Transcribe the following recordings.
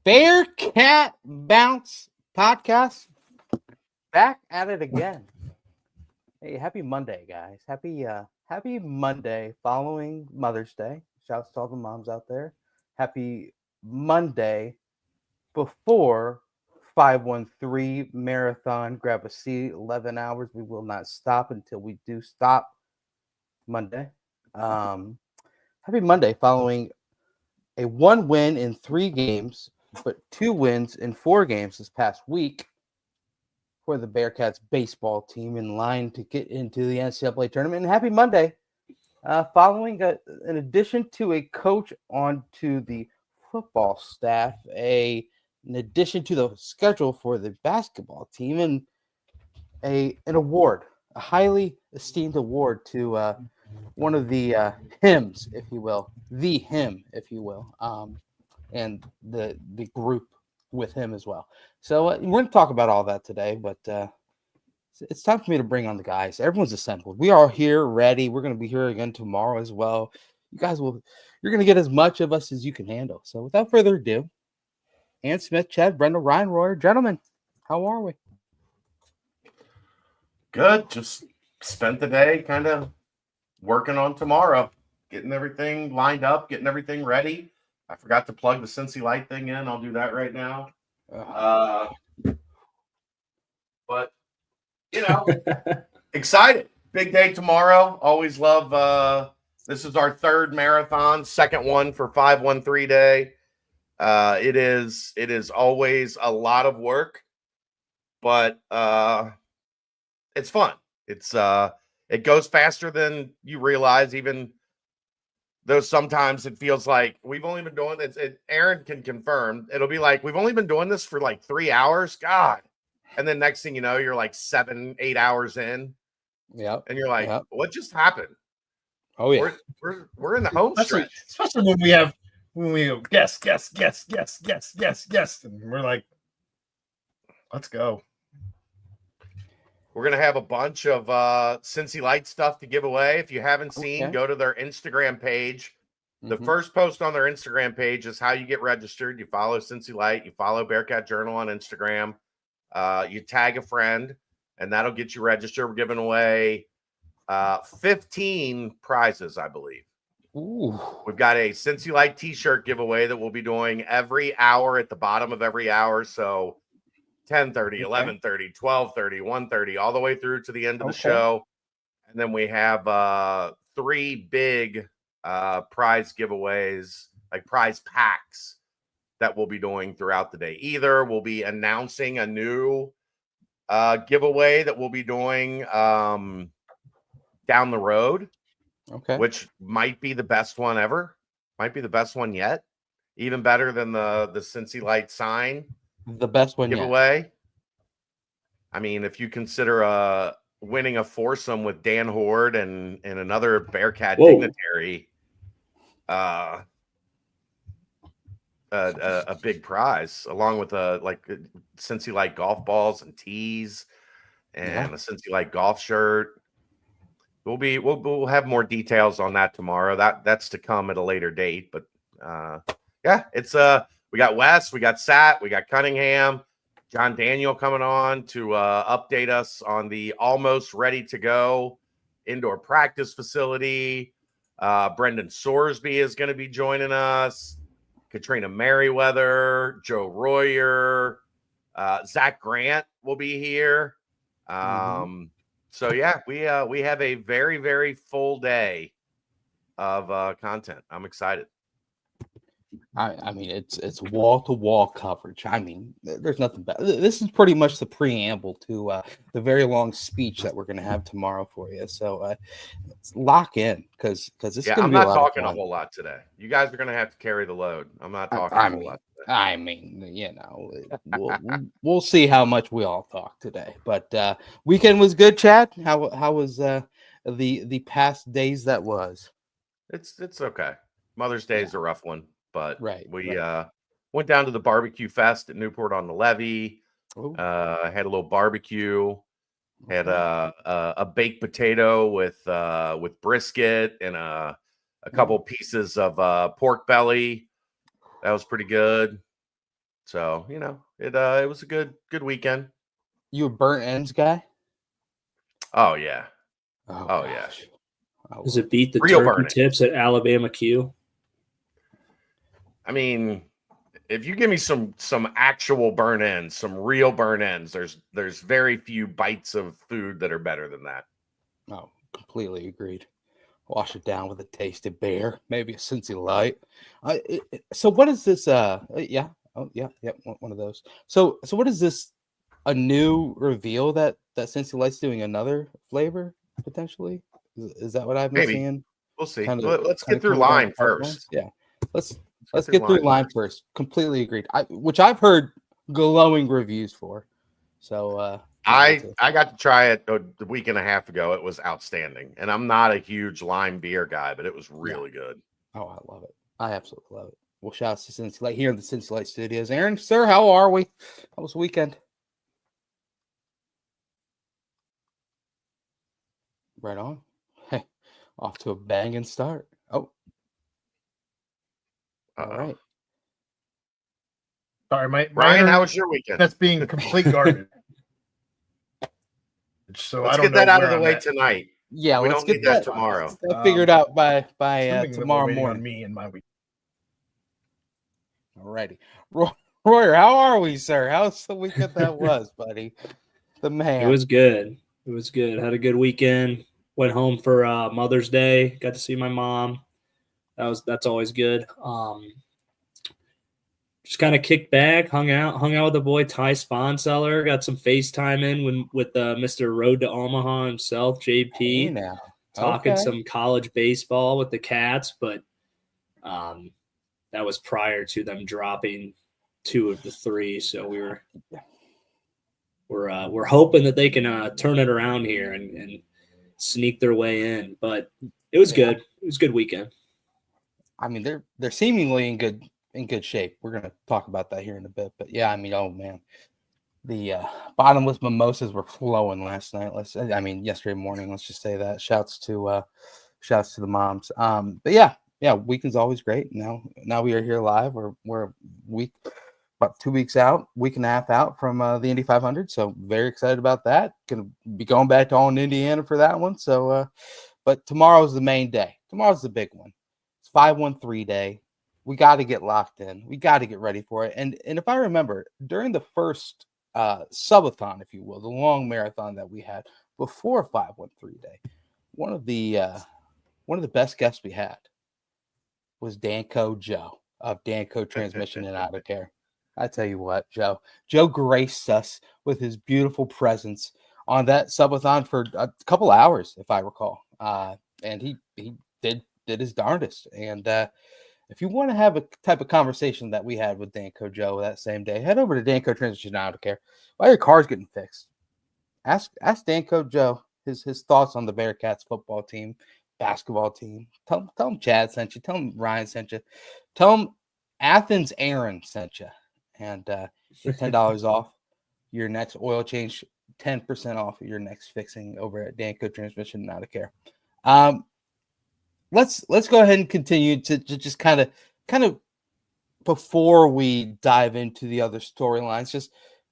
Bearcat Bounce podcast back at it again. Hey, happy Monday, guys. Happy Monday following Mother's Day. Shouts to all the moms out there. Happy Monday before 513 marathon. Grab a seat, 11 hours. We will not stop until we do stop Monday. Happy Monday following a 1 win in 3 games, but 2 wins in 4 games this past week for the Bearcats baseball team in line to get into the NCAA tournament. And happy Monday, following in addition to a coach onto the football staff, in addition to the schedule for the basketball team, and an award, a highly esteemed award to one of the hymns, if you will, the hymn, if you will, and the group with him as well. So we're going to talk about all that today, but it's time for me to bring on the guys. Everyone's assembled. We are here, ready. We're going to be here again tomorrow as well. You're going to get as much of us as you can handle. So without further ado, Ann Smith, Chad, Brenda, Ryan, Royer, gentlemen, how are we? Good. Just spent the day kind of working on tomorrow, getting everything lined up, getting everything ready. I forgot to plug the Cincy Light thing in. I'll do that right now. But, excited. Big day tomorrow. Always love this is our 3rd marathon, 2nd one for 513 day. It is always a lot of work, but it's fun. It goes faster than you realize, even though sometimes it feels like we've only been doing this. Aaron can confirm. It'll be like we've only been doing this for like 3 hours. God. And then next thing you know, you're like 7-8 hours in. Yeah. And you're like, what just happened? Oh yeah. We're in the home stretch. Especially when we go guess, and we're like, let's go. We're going to have a bunch of Cincy Light stuff to give away. If you haven't seen, go to their Instagram page. The first post on their Instagram page is how you get registered. You follow Cincy Light. You follow Bearcat Journal on Instagram. You tag a friend, and that'll get you registered. We're giving away 15 prizes, I believe. Ooh. We've got a Cincy Light t-shirt giveaway that we'll be doing every hour at the bottom of every hour. So 10:30, 11:30, 12:30, 1:30, all the way through to the end of the show. And then we have 3 big prize giveaways, like prize packs that we'll be doing throughout the day. Either we'll be announcing a new giveaway that we'll be doing down the road, which might be the best one ever, might be the best one yet, even better than the Cincy Light sign. The best one giveaway. Yet. I mean, if you consider winning a foursome with Dan Horde and another Bearcat dignitary, a big prize, along with Cincy Light golf balls and tees and a Cincy Light golf shirt. We'll have more details on that tomorrow. That's to come at a later date. But it's we got Wes, we got Sat, we got Cunningham, John Daniel coming on to update us on the almost ready to go indoor practice facility. Brendan Sorsby is going to be joining us. Katrina Merriweather, Joe Royer, Zach Grant will be here. So yeah, we have a very, very full day of content. I'm excited. I mean, it's wall-to-wall coverage. I mean, there's nothing better. This is pretty much the preamble to the very long speech that we're going to have tomorrow for you. So let's lock in because this is going to be a lot of fun. I'm not talking a whole lot today. You guys are going to have to carry the load. I'm not talking a whole lot today. I mean, we'll see how much we all talk today. But weekend was good, Chad. How was the past days that was? It's okay. Mother's Day is a rough one. But we went down to the barbecue fest at Newport on the Levee. Had a little barbecue. Had a baked potato with brisket and a couple pieces of pork belly. That was pretty good. So, it was a good weekend. You a burnt ends guy? Oh yeah. Oh, yeah. Gosh. I Does love it beat the Real turkey burning. tips at Alabama Q? I mean, if you give me some actual burn ends, some real burn ends, there's very few bites of food that are better than that. Oh, completely agreed. Wash it down with a tasted bear, maybe a Cincy Light. So what is this? Yeah, oh yeah, one of those. So what is this? A new reveal that Cincy Light's doing another flavor potentially? Is that what I've been Maybe. seeing? We'll see. Kind of, Let's get through coming down line the first. pipelines? Yeah, let's Let's get through line first. Completely agreed. Which I've heard glowing reviews for. So I got to try it a week and a half ago. It was outstanding. And I'm not a huge lime beer guy, but it was really good. Oh, I love it. I absolutely love it. Well, shout out to Cincy Light here in the Cincy Light Studios. Aaron, sir, how are we? How was the weekend? Right on. Hey, off to a banging start. Oh, all right. Sorry, my Ryan, how internet- was your weekend? That's being complete garbage. So Let's I don't get that know out of where the I'm way at. tonight. Yeah, We let's don't get need that that tomorrow. figured out by Assuming that tomorrow we're waiting morning. on me and my week. All righty. Royer, how are we, sir? How's the weekend that was, buddy? The man. It was good. It was good. Had a good weekend. Went home for Mother's Day. Got to see my mom. That's always good. Just kind of kicked back, hung out with the boy Ty Sponseller. Got some FaceTime in with Mr. Road to Omaha himself, JP. Hey now. Talking Okay. some college baseball with the Cats, but that was prior to them dropping 2 of the 3. So we're hoping that they can turn it around here and sneak their way in. But it was good. It was a good weekend. I mean, they're seemingly in good shape. We're gonna talk about that here in a bit. But yeah, I mean, oh man, the bottomless mimosas were flowing last night. Yesterday morning. Let's just say that. Shouts to the moms. But yeah, weekend's always great. Now we are here live. We're a week, about 2 weeks out, week and a half out from the Indy 500. So very excited about that. Gonna be going back to all in Indiana for that one. So, but tomorrow's the main day. Tomorrow's the big one. It's 513 day. We got to get locked in. We got to get ready for it. And if I remember, during the first subathon, if you will, the long marathon that we had before 513 day, one of the best guests we had was Danco Joe of Danco Transmission and Auto Care. I tell you what, Joe graced us with his beautiful presence on that subathon for a couple hours, if I recall. And he did his darndest. And if you want to have a type of conversation that we had with Danco Joe that same day, head over to Danco Transmission Auto Care. While your car's getting fixed, ask Danco Joe his thoughts on the Bearcats football team, basketball team. Tell him Chad sent you. Tell him Ryan sent you. Tell him Athens Aaron sent you. And get $10 off your next oil change, 10% off your next fixing over at Danco Transmission and Auto Care. Let's go ahead and continue to just kind of before we dive into the other storylines, just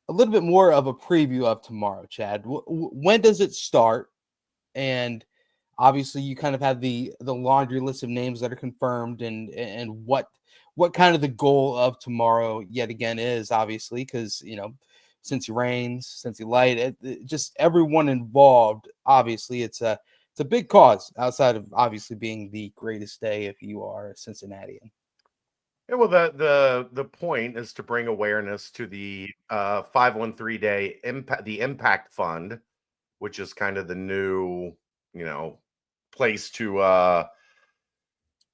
a little bit more of a preview of tomorrow, Chad. When does it start? And obviously you kind of have the laundry list of names that are confirmed and what kind of the goal of tomorrow yet again is, obviously, because Cincy Reigns, Cincy Light, just everyone involved. Obviously, it's a big cause outside of obviously being the greatest day if you are a Cincinnatian. Yeah, well, the point is to bring awareness to the 513 day impact, the Impact Fund, which is kind of the new place to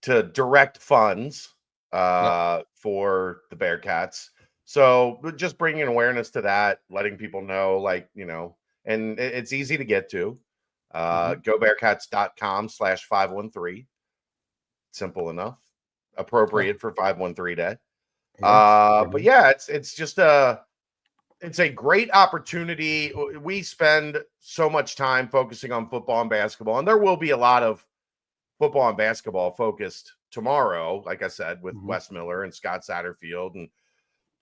direct funds for the Bearcats. So just bringing awareness to that, letting people know, and it's easy to get to. GoBearcats.com/513. Simple enough. Appropriate for 513 day. But yeah, it's just it's a great opportunity. We spend so much time focusing on football and basketball, and there will be a lot of football and basketball focused tomorrow, like I said, with Wes Miller and Scott Satterfield and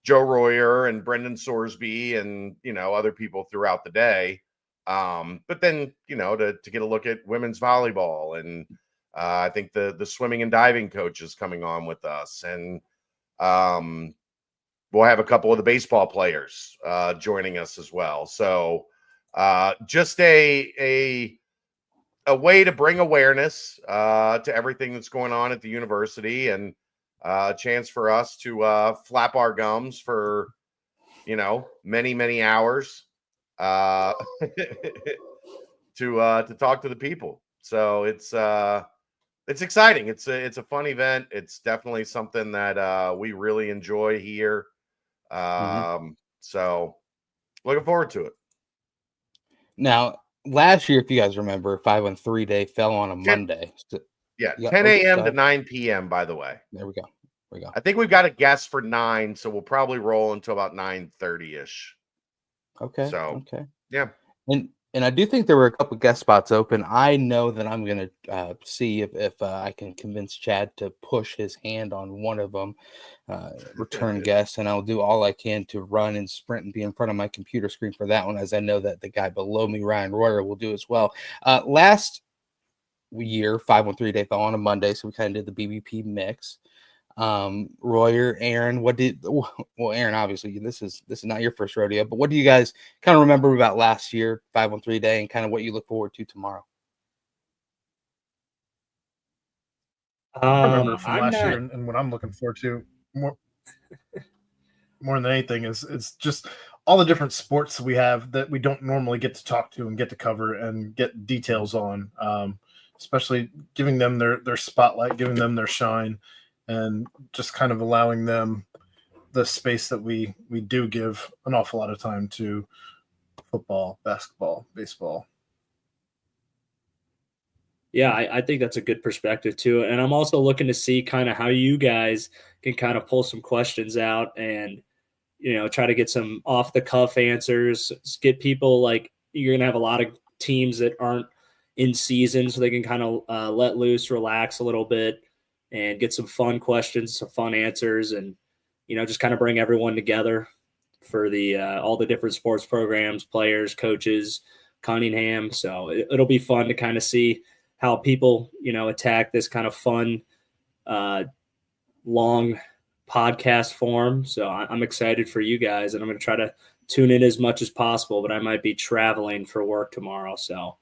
Joe Royer and Brendan Sorsby and, other people throughout the day. But then, to get a look at women's volleyball, and I think the swimming and diving coach is coming on with us, and we'll have a couple of the baseball players joining us as well. So just a way to bring awareness to everything that's going on at the university, and a chance for us to flap our gums for, many, many hours to talk to the people. So it's exciting. It's a fun event. It's definitely something that we really enjoy here. So looking forward to it. Now, last year, if you guys remember, 513 day fell on a Monday. So, 10 a.m. to 9 p.m., by the way. There we go. I think we've got a guest for 9, so we'll probably roll until about 9:30-ish. Okay. So, okay. Yeah. And I do think there were a couple guest spots open. I know that I'm going to see if I can convince Chad to push his hand on one of them, return guests, and I'll do all I can to run and sprint and be in front of my computer screen for that one, as I know that the guy below me, Ryan Royer, will do as well. Last year, 513 day fell on a Monday, so we kind of did the BBP mix. Royer, Aaron, Aaron, obviously this is not your first rodeo, but what do you guys kind of remember about last year, 513 day, and kind of what you look forward to tomorrow? I remember from last year, and what I'm looking forward to more than anything is just all the different sports we have that we don't normally get to talk to and get to cover and get details on, especially giving them their spotlight, giving them their shine, and just kind of allowing them the space that we do give an awful lot of time to football, basketball, baseball. Yeah, I think that's a good perspective too. And I'm also looking to see kind of how you guys can kind of pull some questions out and, try to get some off the cuff answers, get people, like, you're going to have a lot of teams that aren't in season, so they can kind of let loose, relax a little bit, and get some fun questions, some fun answers, and, just kind of bring everyone together for the all the different sports programs, players, coaches, Cunningham. So it'll be fun to kind of see how people, attack this kind of fun, long podcast form. So I'm excited for you guys, and I'm going to try to tune in as much as possible, but I might be traveling for work tomorrow. So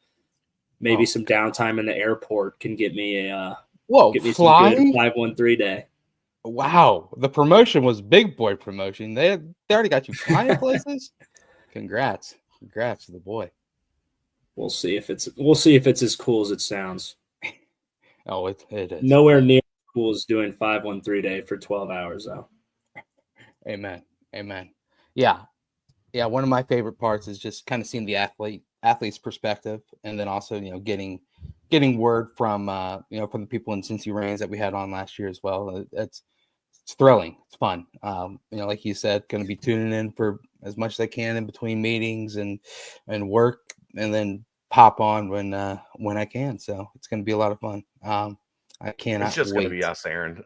maybe some downtime in the airport can get me some good 513 day. Wow. The promotion was big boy promotion. They already got you flying places. Congrats to the boy. We'll see if it's as cool as it sounds. Oh, it is. Nowhere near as cool as doing 513 day for 12 hours though. Amen. Yeah. One of my favorite parts is just kind of seeing the athlete's perspective, and then also, getting word from from the people in Cincy Reigns that we had on last year as well. It's thrilling. It's fun. Like you said, going to be tuning in for as much as I can in between meetings and work, and then pop on when I can. So it's going to be a lot of fun. I cannot. It's just going to be us, Aaron.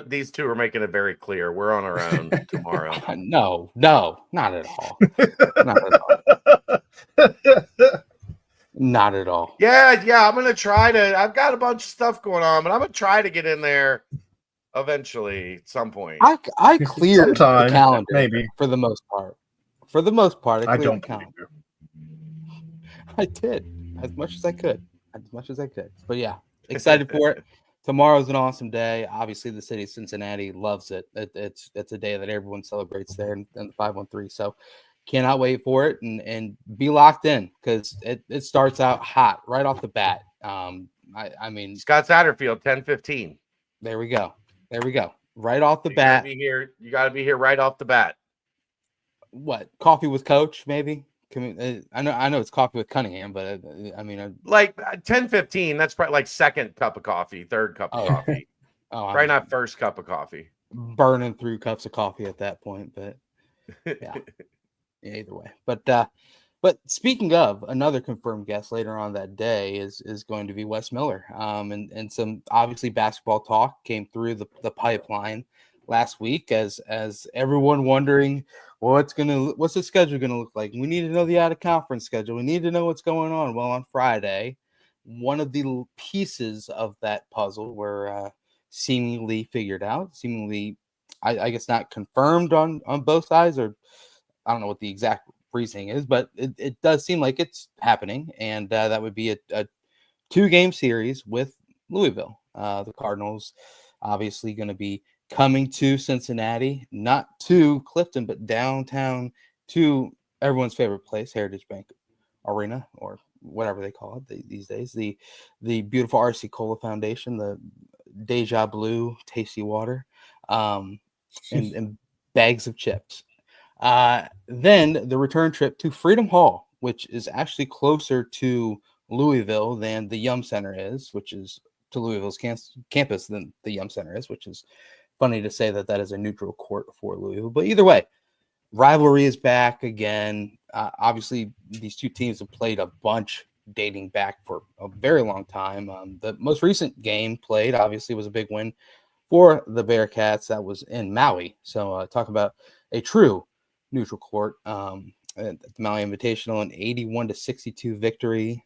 These two are making it very clear we're on our own tomorrow. No, not at all. Not at all. Yeah. I'm going to try to. I've got a bunch of stuff going on, but I'm going to try to get in there eventually at some point. I cleared the calendar, maybe, for the most part. I don't calendar. I did as much as I could. But yeah, excited for it. Tomorrow's an awesome day. Obviously, the city of Cincinnati loves it. It's a day that everyone celebrates there in the 513. So cannot wait for it, and be locked in, because it starts out hot right off the bat. I mean, Scott Satterfield, 10:15. There we go. Right off the bat. You got to be here right off the bat. What? Coffee with Coach, maybe? I know it's coffee with Cunningham, but I mean, like 10:15. That's probably like second cup of coffee, third cup of coffee. Probably not first cup of coffee. Burning through cups of coffee at that point, but yeah, either way. But speaking of, another confirmed guest later on that day is going to be Wes Miller. And some obviously basketball talk came through the pipeline last week as everyone wondering what's the schedule gonna look like. We need to know the out of conference schedule. We need to know what's going on. Well, on Friday, one of the pieces of that puzzle were seemingly figured out. Seemingly, I guess not confirmed on both sides, or I don't know what the exact reasoning is, but it does seem like it's happening, and that would be a 2-game series with Louisville. The Cardinals obviously going to be coming to Cincinnati, not to Clifton, but downtown to everyone's favorite place, Heritage Bank Arena, or whatever they call it these days. The beautiful RC Cola Foundation, the Deja Blue tasty water, and bags of chips. Then the return trip to Freedom Hall, which is actually closer to Louisville than the Yum Center is, which is to Louisville's campus than the Yum Center is, which is funny to say that is a neutral court for Louisville. But either way, rivalry is back again. Obviously, these two teams have played a bunch dating back for a very long time. The most recent game played, obviously, was a big win for the Bearcats. That was in Maui. So talk about a true neutral court at the Maui Invitational, an 81-62 victory.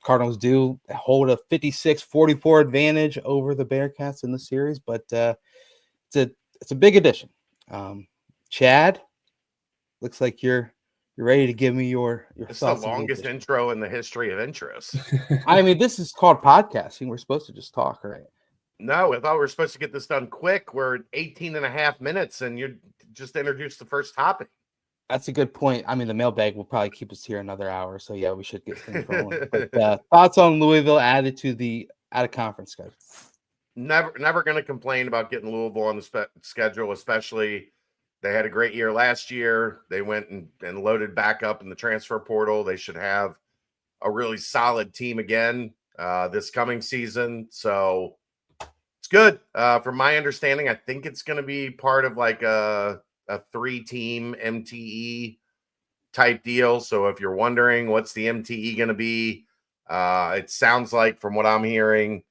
Cardinals do hold a 56-44 advantage over the Bearcats in the series, but it's a big addition. Chad, looks like you're ready to give me your It's thoughts. the longest intro in the history of intros. I mean, this is called podcasting. We're supposed to just talk, right? No, I thought we were supposed to get this done quick. We're at 18 and a half minutes, and you just introduced the first topic. That's a good point. I mean, the mailbag will probably keep us here another hour. So, yeah, we should get things rolling. But thoughts on Louisville added to the out-of-conference schedule? Never going to complain about getting Louisville on the schedule, especially they had a great year last year. They went and loaded back up in the transfer portal. They should have a really solid team again this coming season. So it's good. From my understanding, I think it's going to be part of like a 3-team MTE type deal. So if you're wondering what's the MTE going to be, it sounds like from what I'm hearing,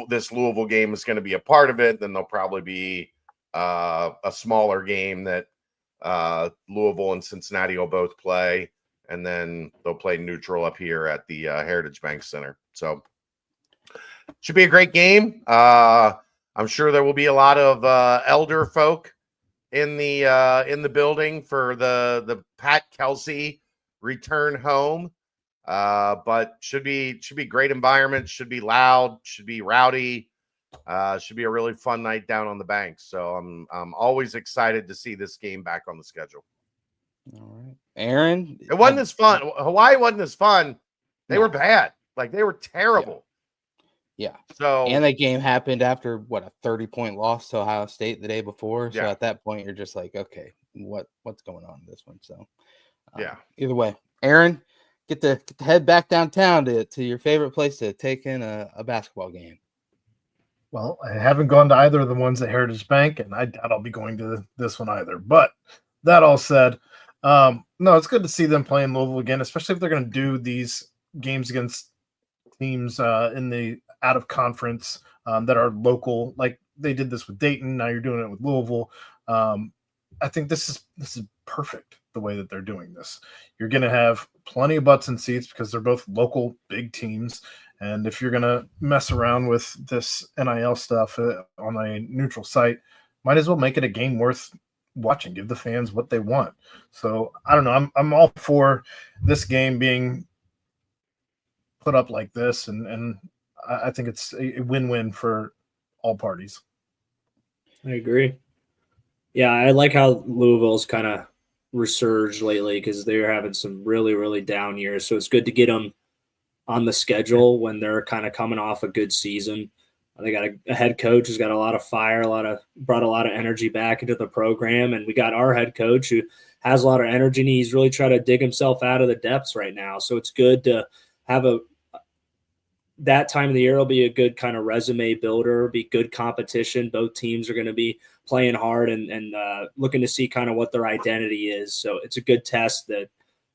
this Louisville game is going to be a part of it. Then there'll probably be a smaller game that Louisville and Cincinnati will both play, and then they'll play neutral up here at the Heritage Bank Center. So should be a great game. I'm sure there will be a lot of elder folk in the building for the Pat Kelsey return home. But should be great environment, should be loud, should be rowdy, should be a really fun night down on the bank. So I'm always excited to see this game back on the schedule. All right, Aaron, it wasn't as fun. Hawaii wasn't as fun. They were bad. Like, they were terrible. Yeah. So, and that game happened after a 30-point loss to Ohio State the day before. So yeah. at that point, you're just like, okay, what's going on in this one? So yeah. Either way, Aaron, get to head back downtown to your favorite place to take in a basketball game. Well, I haven't gone to either of the ones at Heritage Bank, and I doubt I'll be going to this one either. But that all said, no, it's good to see them playing Louisville again, especially if they're going to do these games against teams in the out of conference that are local. Like they did this with Dayton. Now you're doing it with Louisville. I think this is perfect the way that they're doing this. You're going to have plenty of butts and seats because they're both local big teams. And if you're going to mess around with this NIL stuff on a neutral site, might as well make it a game worth watching. Give the fans what they want. So I don't know. I'm all for this game being put up like this, and I think it's a win-win for all parties. I agree. Yeah, I like how Louisville's kind of resurged lately because they're having some really, really down years. So it's good to get them on the schedule when they're kind of coming off a good season. They got a head coach who's got a lot of fire, brought a lot of energy back into the program. And we got our head coach who has a lot of energy, and he's really trying to dig himself out of the depths right now. So it's good to have that time of the year will be a good kind of resume builder, be good competition. Both teams are going to be playing hard and looking to see kind of what their identity is. So it's a good test that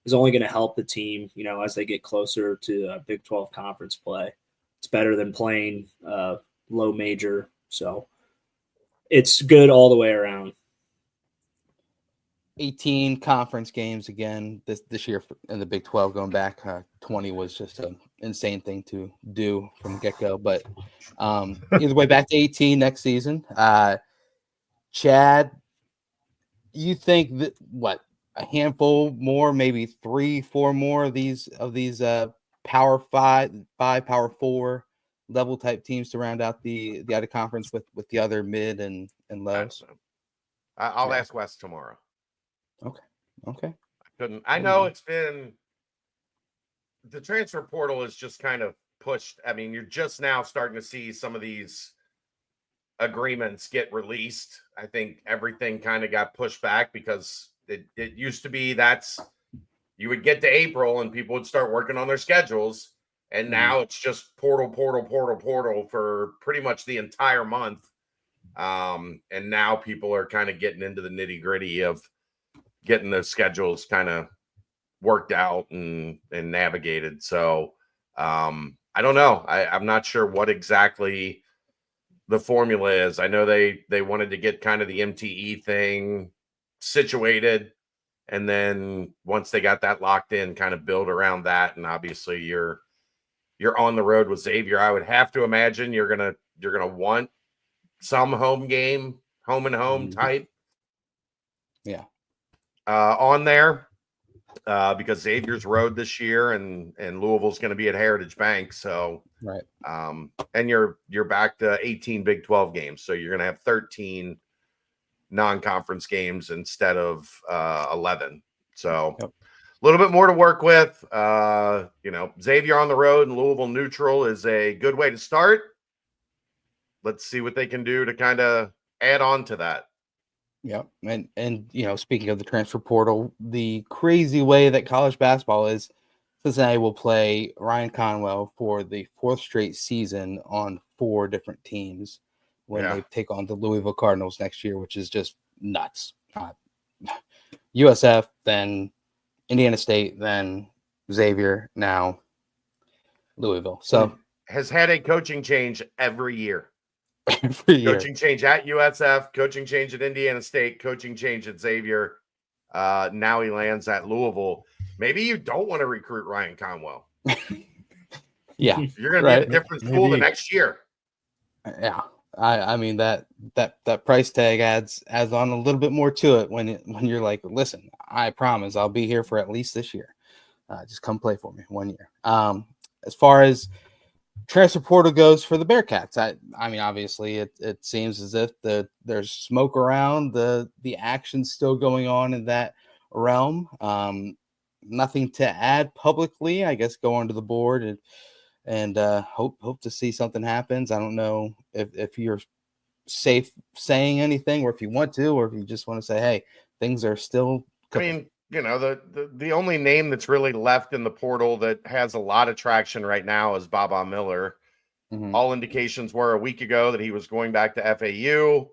is only going to help the team, as they get closer to Big 12 conference play. It's better than playing low major. So it's good all the way around. 18 conference games again this year in the Big 12 going back. 20 was just an insane thing to do from the get-go. But either way, back to 18 next season. Chad, you think that a handful more, maybe 3-4 more of these Power 5, Power 4 level type teams to round out the other conference with the other mid and lows? I'll ask Wes tomorrow. Okay. I know it's been the transfer portal is just kind of pushed. I mean, you're just now starting to see some of these agreements get released. I think everything kind of got pushed back because it used to be you would get to April and people would start working on their schedules. And now it's just portal for pretty much the entire month. And now people are kind of getting into the nitty gritty of getting the schedules kind of worked out and navigated. So I don't know. I'm not sure what exactly the formula is. I know they wanted to get kind of the MTE thing situated. And then once they got that locked in, kind of build around that. And obviously you're on the road with Xavier. I would have to imagine you're gonna want some home and home type. Yeah. On there because Xavier's road this year and Louisville's going to be at Heritage Bank. So, right. And you're back to 18 Big 12 games. So you're going to have 13 non-conference games instead of 11. So a little bit more to work with. Xavier on the road and Louisville neutral is a good way to start. Let's see what they can do to kind of add on to that. Yeah, and speaking of the transfer portal, the crazy way that college basketball is, Cincinnati will play Ryan Conwell for the 4th straight season on 4 different teams when they take on the Louisville Cardinals next year, which is just nuts. USF, then Indiana State, then Xavier, now Louisville. So has had a coaching change every year. Every year. Coaching change at USF, coaching change at Indiana State, coaching change at Xavier. Now he lands at Louisville. Maybe you don't want to recruit Ryan Conwell. Yeah. You're going to be at a different school the next year. Yeah. I mean that price tag adds on a little bit more to it when you're like, listen, I promise I'll be here for at least this year. Just come play for me 1 year. As far as transfer portal goes for the Bearcats, I mean, obviously it seems as if there's smoke around, the action's still going on in that realm. Nothing to add publicly. I guess go onto the board and hope to see something happens. I don't know if you're safe saying anything, or if you want to, or if you just want to say, hey, things are still cooking. I mean, the only name that's really left in the portal that has a lot of traction right now is Baba Miller. Mm-hmm. All indications were a week ago that he was going back to FAU.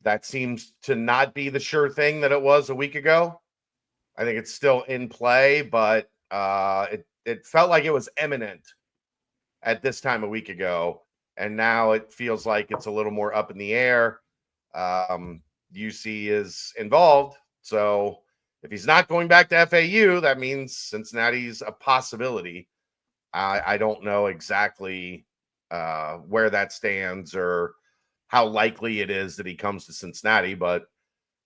That seems to not be the sure thing that it was a week ago. I think it's still in play, but it felt like it was imminent at this time a week ago. And now it feels like it's a little more up in the air. UC is involved. So if he's not going back to FAU, that means Cincinnati's a possibility. I don't know exactly where that stands or how likely it is that he comes to Cincinnati, but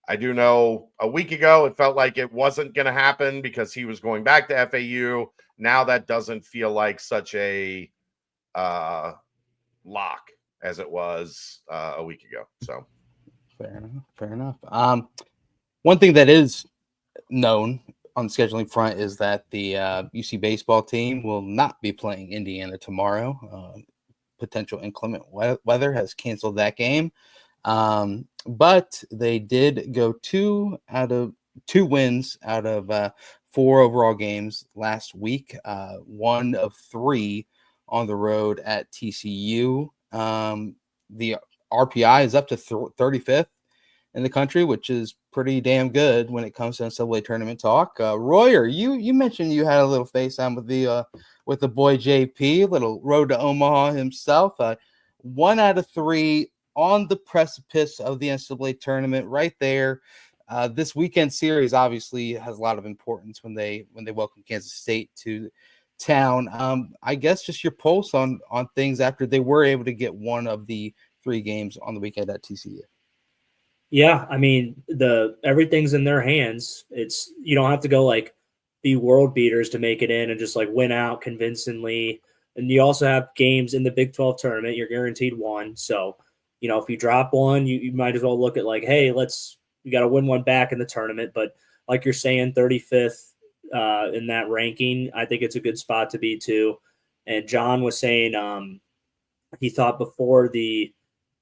I do know a week ago it felt like it wasn't going to happen because he was going back to FAU. Now that doesn't feel like such a lock as it was a week ago. So fair enough. One thing that is known on the scheduling front is that the UC baseball team will not be playing Indiana tomorrow. Potential inclement weather has canceled that game. But they did go 2 wins out of 4 overall games last week. 1 of 3 on the road at TCU. The RPI is up to 35th in the country, which is pretty damn good when it comes to NCAA tournament talk. Royer, you mentioned you had a little FaceTime with the boy JP, little road to Omaha himself. 1 out of 3 on the precipice of the NCAA tournament, right there. This weekend series obviously has a lot of importance when they welcome Kansas State to town. I guess just your pulse on things after they were able to get one of the 3 games on the weekend at TCU. Yeah, I mean, everything's in their hands. You don't have to go like be world beaters to make it in and just like win out convincingly. And you also have games in the Big 12 tournament. You're guaranteed one. So, if you drop one, you might as well look at like, hey, we got to win one back in the tournament. But like you're saying, 35th in that ranking, I think it's a good spot to be too. And John was saying he thought before the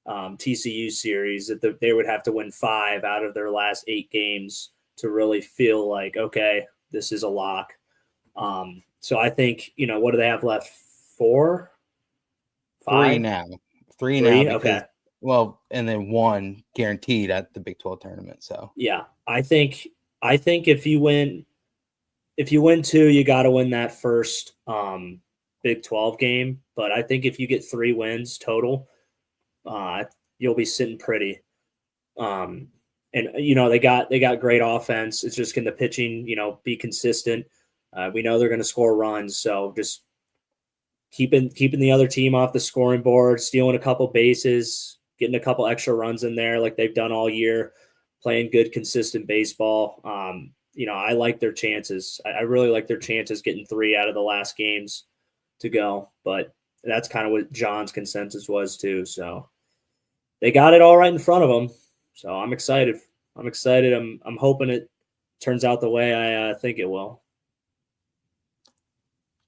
TCU series that they would have to win 5 out of their last 8 games to really feel like, okay, this is a lock. So I think, what do they have left? 4? 5? 3 now. 3 now. Because, okay. Well, and then 1 guaranteed at the Big 12 tournament. So yeah, I think if you win 2, you got to win that first Big 12 game. But I think if you get 3 wins total, you'll be sitting pretty. And they got great offense. It's just, can the pitching, be consistent? We know they're going to score runs, so just keeping the other team off the scoring board, stealing a couple bases, getting a couple extra runs in there like they've done all year, playing good, consistent baseball. I like their chances. I really like their chances getting 3 out of the last games to go. But that's kind of what John's consensus was too. So they got it all right in front of them. So I'm excited. I'm hoping it turns out the way I think it will.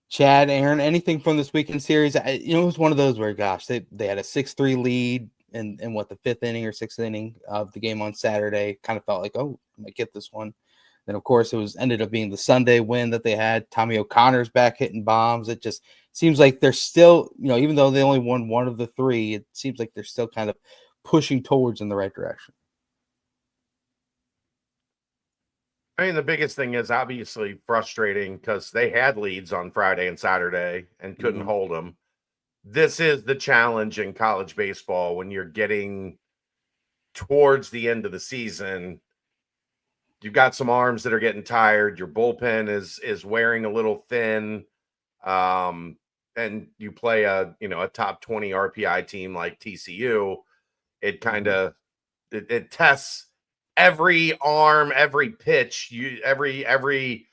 Chad, Aaron, anything from this weekend series? It was one of those where, gosh, they had a 6-3 lead in what, the 5th inning or 6th inning of the game on Saturday. Kind of felt like, oh, I might get this one. Then, of course, ended up being the Sunday win that they had. Tommy O'Connor's back hitting bombs. It just seems like they're still, even though they only won 1 of the 3, it seems like they're still kind of pushing towards in the right direction. I mean, the biggest thing is obviously frustrating because they had leads on Friday and Saturday and couldn't hold them. This is the challenge in college baseball when you're getting towards the end of the season. You've got some arms that are getting tired. Your bullpen is wearing a little thin. And you play a top 20 RPI team like TCU. It kind of it tests every arm, every pitch, every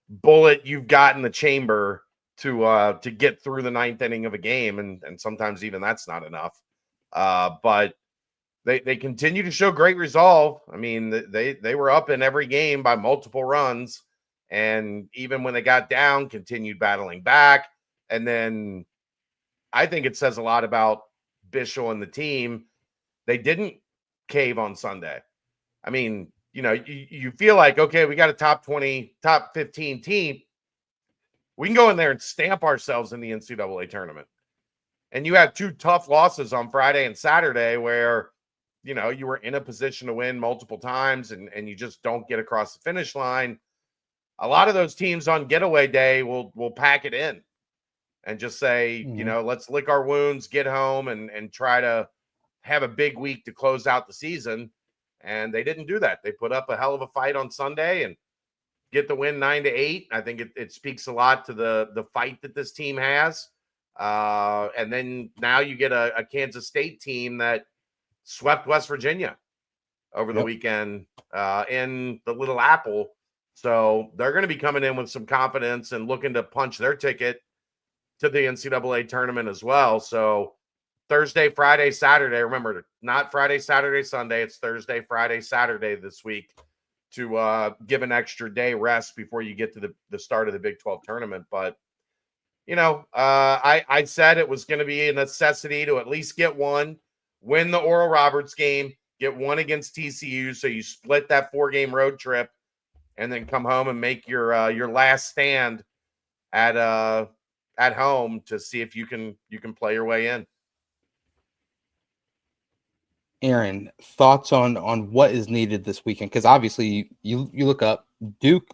bullet you've got in the chamber to get through the 9th inning of a game, and sometimes even that's not enough. But they continue to show great resolve. I mean, they were up in every game by multiple runs, and even when they got down, continued battling back. And then I think it says a lot about Bishel and the team. They didn't cave on Sunday. I mean, you feel like, okay, we got a top 20, top 15 team. We can go in there and stamp ourselves in the NCAA tournament. And you had 2 tough losses on Friday and Saturday where, you were in a position to win multiple times and you just don't get across the finish line. A lot of those teams on getaway day will pack it in and just say, let's lick our wounds, get home and try to have a big week to close out the season. And they didn't do that. They put up a hell of a fight on Sunday and get the win 9-8. I think it speaks a lot to the fight that this team has. And then now you get a Kansas State team that swept West Virginia over the weekend in the Little Apple. So they're going to be coming in with some confidence and looking to punch their ticket to the NCAA tournament as well. So Thursday, Friday, Saturday. Remember, not Friday, Saturday, Sunday. It's Thursday, Friday, Saturday this week to give an extra day rest before you get to the start of the Big 12 tournament. But, I said it was going to be a necessity to at least get one, win the Oral Roberts game, get one against TCU. So you split that 4-game road trip and then come home and make your last stand at home to see if you can play your way in. Aaron, thoughts on what is needed this weekend? Because obviously you look up, Duke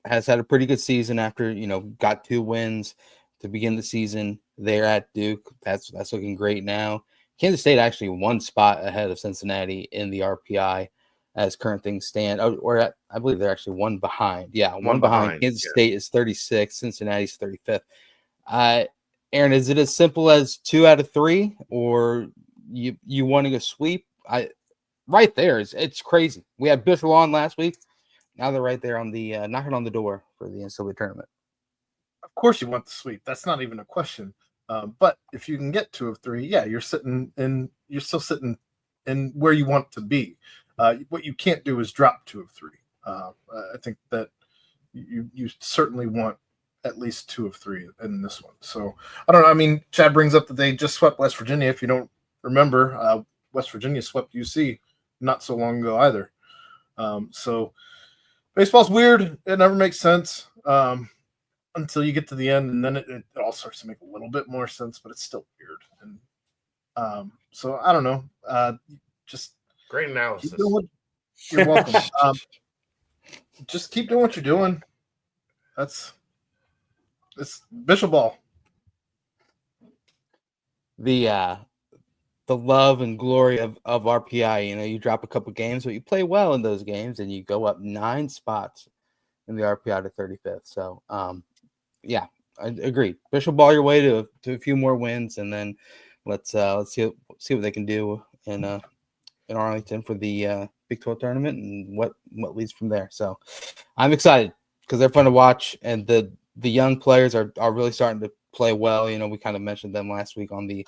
has had a pretty good season after, got 2 wins to begin the season there at Duke. That's looking great now. Kansas State actually one spot ahead of Cincinnati in the RPI as current things stand. Or I believe they're actually one behind. Yeah, one behind. Kansas State is 36. Cincinnati's 35th. Aaron, is it as simple as 2 out of 3, or you wanting a sweep? Right there, it's crazy. We had Bishop on last week. Now they're right there on the knocking on the door for the NCAA tournament. Of course, you want the sweep. That's not even a question. But if you can get 2 of 3, yeah, you're still sitting in where you want to be. What you can't do is drop 2 of 3. I think that you certainly want at least 2 of 3 in this one. So I don't know. I mean, Chad brings up that they just swept West Virginia. If you don't remember, West Virginia swept UC not so long ago either. So baseball's weird. It never makes sense until you get to the end, and then it all starts to make a little bit more sense, but it's still weird. And so I don't know. Just great analysis. You're welcome. Just keep doing what you're doing. It's Bishop ball. The love and glory of RPI. You drop a couple games, but you play well in those games, and you go up 9 spots in the RPI to 35th. So, yeah, I agree. Bishop ball your way to a few more wins, and then let's see what they can do in Arlington for the Big 12 tournament and what leads from there. So, I'm excited because they're fun to watch, and the young players are really starting to play well. We kind of mentioned them last week on the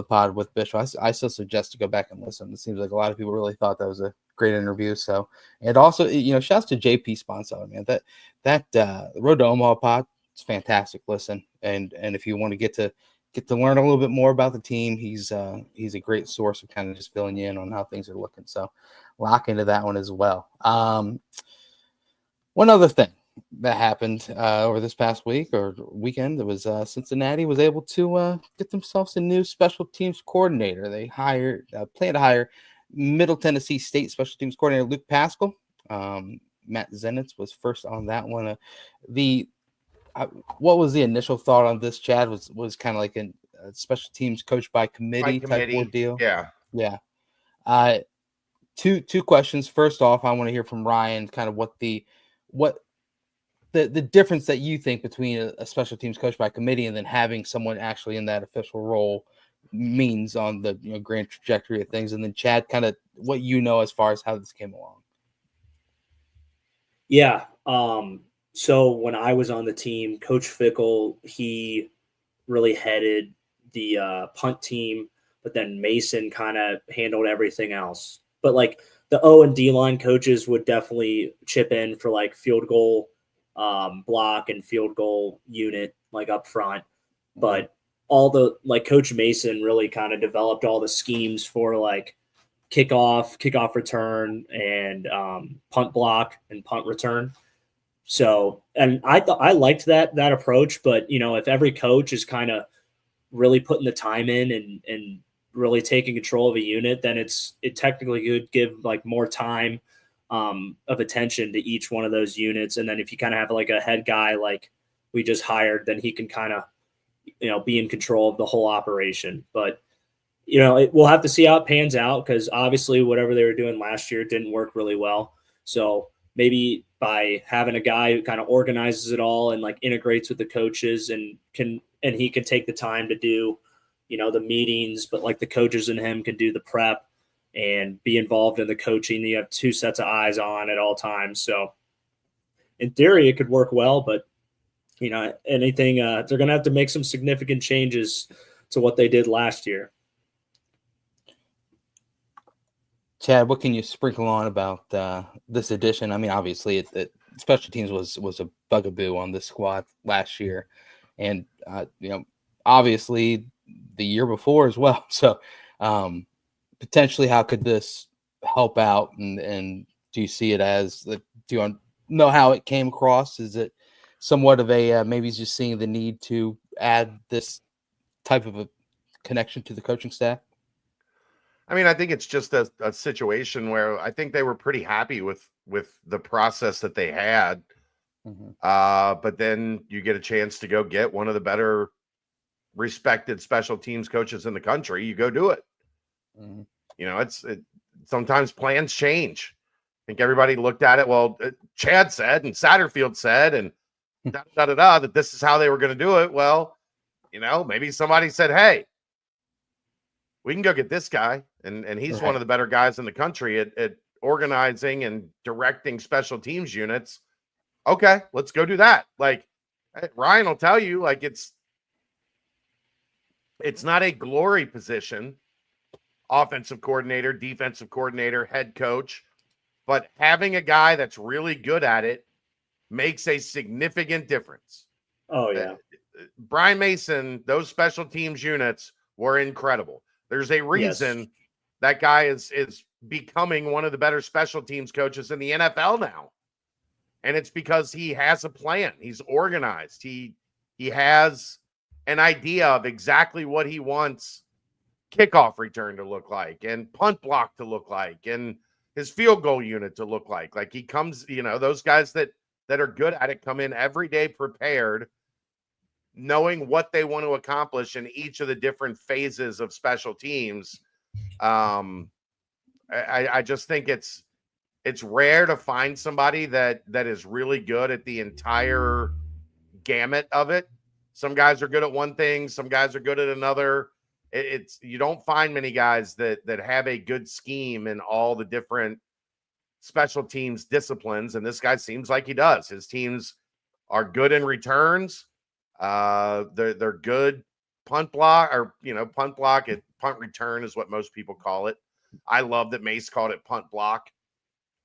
pod with Bishop. I still suggest to go back and listen. It seems like a lot of people really thought that was a great interview. So, and also, shouts to JP Sponsor, man. That Road to Omaha pod, it's fantastic. Listen, and if you want to get to learn a little bit more about the team, he's a great source of kind of just filling you in on how things are looking. So, lock into that one as well. One other thing that happened over this past week or weekend, it was Cincinnati was able to get themselves a new special teams coordinator. They plan to hire Middle Tennessee State special teams coordinator Luke Pascal. Matt Zenitz was first on that one. What was the initial thought on this, Chad? Was kind of like a special teams coach by committee type ordeal? Yeah. Two questions. First off, I want to hear from Ryan kind of what the difference that you think between a special teams coach by committee and then having someone actually in that official role means on the grand trajectory of things. And then Chad, kind of what as far as how this came along. Yeah. So when I was on the team, Coach Fickle, he really headed the punt team, but then Mason kind of handled everything else. But like the O and D line coaches would definitely chip in for like field goal block and field goal unit like up front. But all the Coach Mason really kind of developed all the schemes for like kickoff return and punt block and punt return. So, and I liked that approach, but if every coach is kind of really putting the time in and really taking control of a unit, then it technically could give like more time of attention to each one of those units. And then if you kind of have like a head guy like we just hired, then he can kind of be in control of the whole operation. But we'll have to see how it pans out, because obviously whatever they were doing last year didn't work really well. So maybe by having a guy who kind of organizes it all and like integrates with the coaches and he can take the time to do the meetings, but like the coaches and him can do the prep and be involved in the coaching. You have 2 sets of eyes on at all times. So in theory, it could work well, but anything, they're going to have to make some significant changes to what they did last year. Chad, what can you sprinkle on about this edition? I mean, obviously, special teams was a bugaboo on this squad last year, and obviously the year before as well. So, potentially, how could this help out? And do you see it as? Do you know how it came across? Is it somewhat of a maybe just seeing the need to add this type of a connection to the coaching staff? I mean, I think it's just a situation where I think they were pretty happy with the process that they had. Mm-hmm. But then you get a chance to go get one of the better respected special teams coaches in the country. You go do it. Mhm. You know, sometimes plans change. I think everybody looked at it. Well, Chad said and Satterfield said and that this is how they were going to do it. Well, you know, maybe somebody said, hey, we can go get this guy. And he's one of the better guys in the country at organizing and directing special teams units. Okay, let's go do that. Like Ryan will tell you, like it's not a glory position, offensive coordinator, defensive coordinator, head coach, but having a guy that's really good at it makes a significant difference. Oh, yeah. Brian Mason, those special teams units were incredible. There's a reason that guy is becoming one of the better special teams coaches in the NFL now. And it's because he has a plan. He's organized. He has an idea of exactly what he wants kickoff return to look like and punt block to look like and his field goal unit to look like. Like he comes, you know, those guys that are good at it come in every day prepared, knowing what they want to accomplish in each of the different phases of special teams. I just think it's rare to find somebody that is really good at the entire gamut of it. Some guys are good at one thing, some guys are good at another. You don't find many guys that have a good scheme in all the different special teams disciplines, and this guy seems like he does. His teams are good in returns. They're good punt block, or punt return is what most people call it. I love that Mace called it punt block.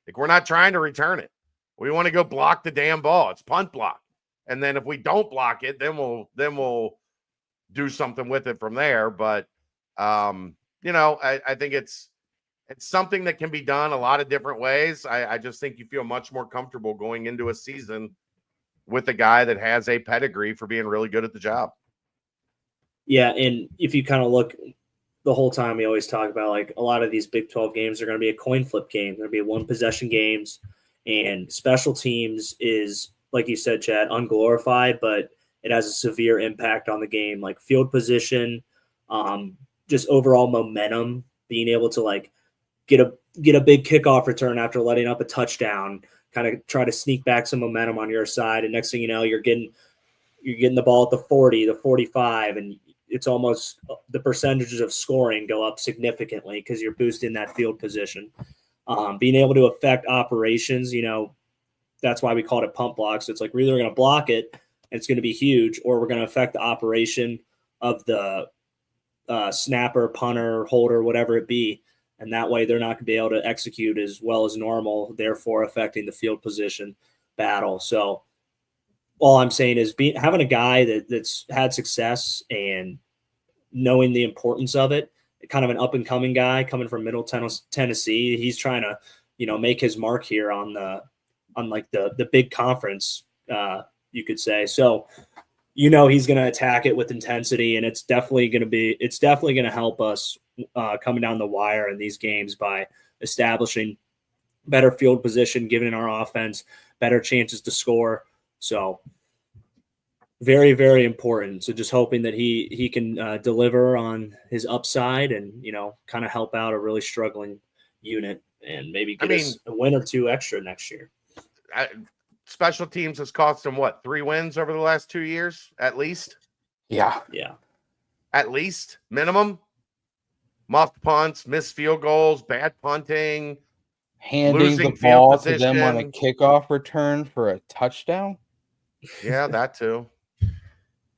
Like, we're not trying to return it. We want to go block the damn ball. It's punt block. And then if we don't block it, then we'll do something with it from there. But I think it's something that can be done a lot of different ways. I just think you feel much more comfortable going into a season with a guy that has a pedigree for being really good at the job. Yeah, and if you kind of look the whole time, we always talk about, like, a lot of these Big 12 games are going to be a coin flip game. They're going to be one-possession games, and special teams is, like you said, Chad, unglorified, but it has a severe impact on the game, like field position, just overall momentum, being able to, like, get a big kickoff return after letting up a touchdown, kind of try to sneak back some momentum on your side, and next thing you know, you're getting the ball at the 40, the 45, and it's almost the percentages of scoring go up significantly because you're boosting that field position. Being able to affect operations, that's why we called it pump blocks. So it's like we're either going to block it and it's going to be huge, or we're going to affect the operation of the snapper, punter, holder, whatever it be. And that way they're not going to be able to execute as well as normal, therefore affecting the field position battle. So all I'm saying is having a guy that's had success and knowing the importance of it, kind of an up-and-coming guy coming from Middle Tennessee. He's trying to, make his mark here on the big conference, you could say. So, he's going to attack it with intensity, and it's definitely going to help us coming down the wire in these games by establishing better field position, giving our offense better chances to score. So very, very important. So just hoping that he can deliver on his upside and, kind of help out a really struggling unit and maybe get us a win or two extra next year. Special teams has cost him 3 wins over the last 2 years, at least? Yeah. At least, minimum. Muffed punts, missed field goals, bad punting, handing the ball to them on a kickoff return for a touchdown. Yeah, that too.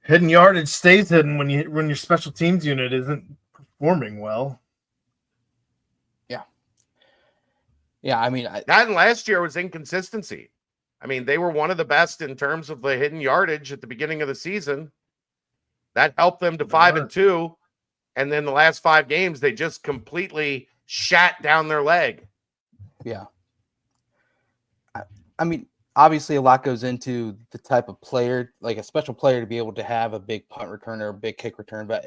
Hidden yardage stays hidden when your special teams unit isn't performing well. Yeah. I mean, that last year was inconsistency. I mean, they were one of the best in terms of the hidden yardage at the beginning of the season. That helped them to 5-2, and then the last 5 games they just completely shat down their leg. Yeah. I mean, obviously a lot goes into the type of player, like a special player, to be able to have a big punt return or a big kick return. But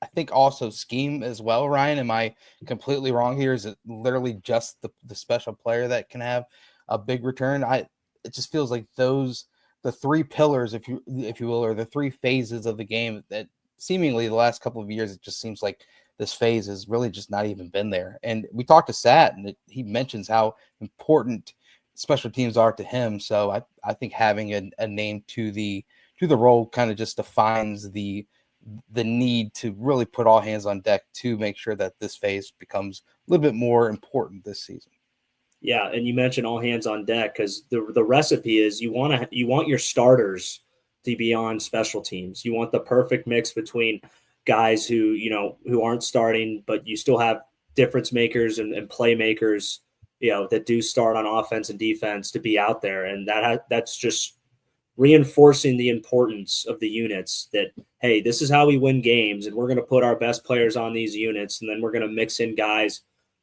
I think also scheme as well, Ryan. Am I completely wrong here? Is it literally just the special player that can have a big return? It just feels like the 3 pillars, if you will, or the 3 phases of the game that seemingly the last couple of years, it just seems like this phase has really just not even been there. And we talked to Sat, and he mentions how important special teams are to him. So I think having a name to the role kind of just defines the need to really put all hands on deck to make sure that this phase becomes a little bit more important this season. Yeah, and you mentioned all hands on deck because the recipe is you want your starters to be on special teams. You want the perfect mix between guys who aren't starting, but you still have difference makers and playmakers, that do start on offense and defense to be out there, and that's just reinforcing the importance of the units. That hey, this is how we win games, and we're going to put our best players on these units, and then we're going to mix in guys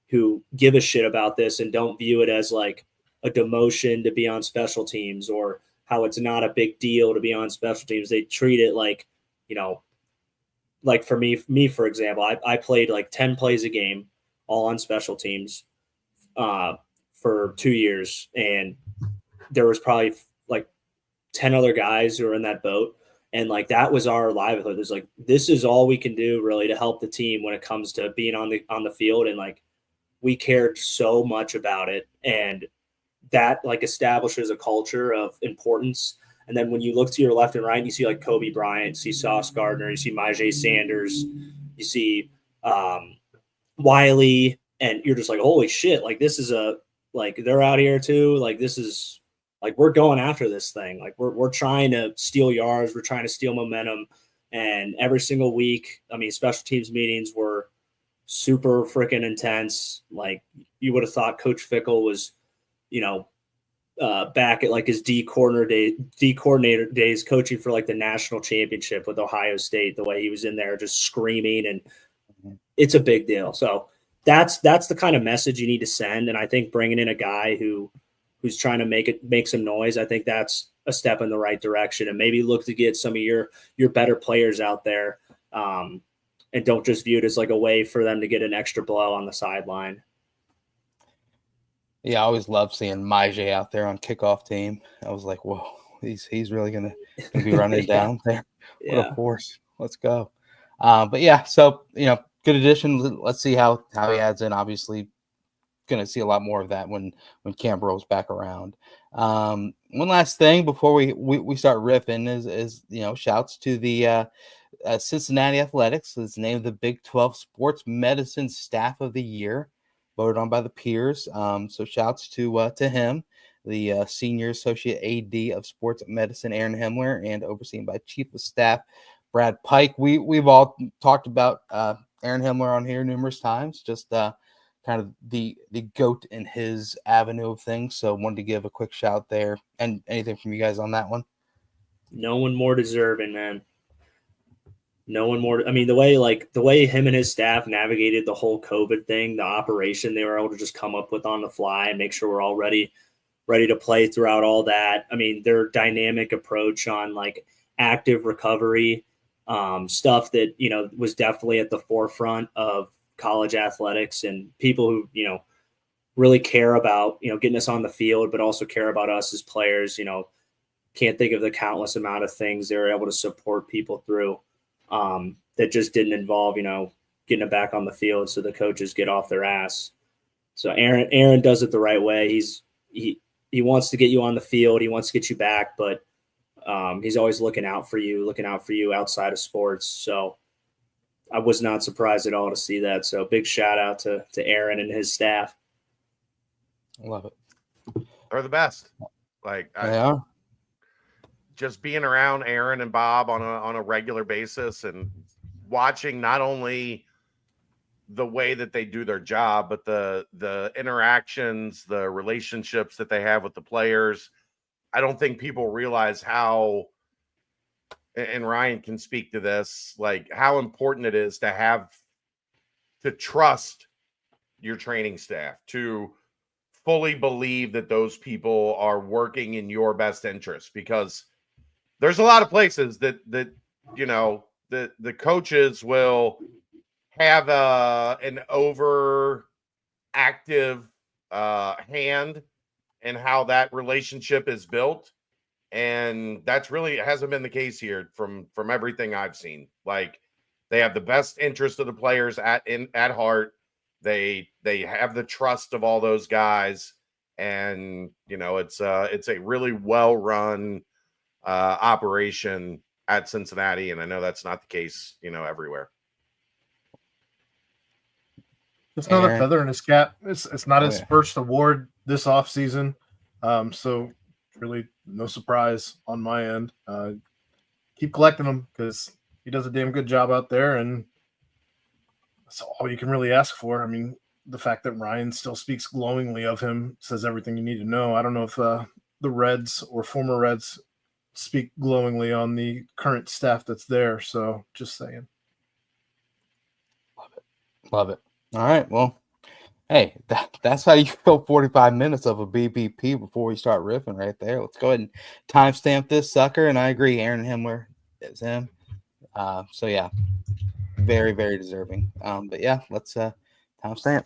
who give a shit about this and don't view it as like a demotion to be on special teams or how it's not a big deal to be on special teams. They treat it like, like for me, for example, I played like 10 plays a game all on special teams for 2 years. And there was probably like 10 other guys who were in that boat. And like, that was our livelihood. It's like, this is all we can do really to help the team when it comes to being on the field. And like, we cared so much about it, and that like establishes a culture of importance. And then when you look to your left and right, you see like Kobe Bryant, you see Sauce Gardner, you see Myjai Sanders, you see Wiley, and you're just like, holy shit, like this is like they're out here too. Like this is like we're going after this thing. Like we're trying to steal yards, we're trying to steal momentum. And every single week, I mean, special teams meetings were super freaking intense. Like you would have thought Coach Fickle was, back at like his D coordinator days, coaching for like the national championship with Ohio State. The way he was in there just screaming, and it's a big deal. So that's the kind of message you need to send. And I think bringing in a guy who's trying to make some noise, I think that's a step in the right direction. And maybe look to get some of your better players out there. And don't just view it as like a way for them to get an extra blow on the sideline. Yeah, I always love seeing Myjai out there on kickoff team. I was like, whoa, he's really gonna be running down there. What a force. Let's go. But yeah, so good addition. Let's see how he adds in. Obviously, gonna see a lot more of that when camp rolls back around. One last thing before we start ripping is shouts to the Cincinnati Athletics. It's named the Big 12 Sports Medicine Staff of the Year, voted on by the peers. So shouts to him, the Senior Associate AD of Sports Medicine, Aaron Himmler, and overseen by Chief of Staff Brad Pike. We've all talked about Aaron Himmler on here numerous times, just kind of the GOAT in his avenue of things. So wanted to give a quick shout there. And anything from you guys on that one? No one more deserving, man. No one more. I mean, the way him and his staff navigated the whole COVID thing, the operation they were able to just come up with on the fly and make sure we're all ready to play throughout all that. I mean, their dynamic approach on like active recovery stuff that, was definitely at the forefront of college athletics, and people who, really care about, getting us on the field, but also care about us as players. Can't think of the countless amount of things they were able to support people through. That just didn't involve, getting it back on the field so the coaches get off their ass. So Aaron does it the right way. He wants to get you on the field. He wants to get you back, but he's always looking out for you outside of sports. So I was not surprised at all to see that. So big shout out to Aaron and his staff. I love it. They're the best. Like they are. Just being around Aaron and Bob on a regular basis and watching not only the way that they do their job, but the interactions, the relationships that they have with the players. I don't think people realize how, and Ryan can speak to this, like how important it is to trust your training staff, to fully believe that those people are working in your best interest, because there's a lot of places that the coaches will have an overactive hand in how that relationship is built, and that's really, it hasn't been the case here from everything I've seen. Like They have the best interest of the players at heart. They have the trust of all those guys, and it's a really well run operation at Cincinnati, and I know that's not the case everywhere. It's another feather in his cap. It's not his first award this offseason, so really no surprise on my end. Keep collecting them because he does a damn good job out there, and that's all you can really ask for. I mean, the fact that Ryan still speaks glowingly of him says everything you need to know. I don't know if the Reds or former Reds speak glowingly on the current staff that's there, so just saying. Love it. All right, well, hey, that's how you fill 45 minutes of a BBP before we start riffing right there. Let's go ahead and timestamp this sucker, and I agree, Aaron Himmler is him. So, yeah, very, very deserving. But, yeah, let's timestamp.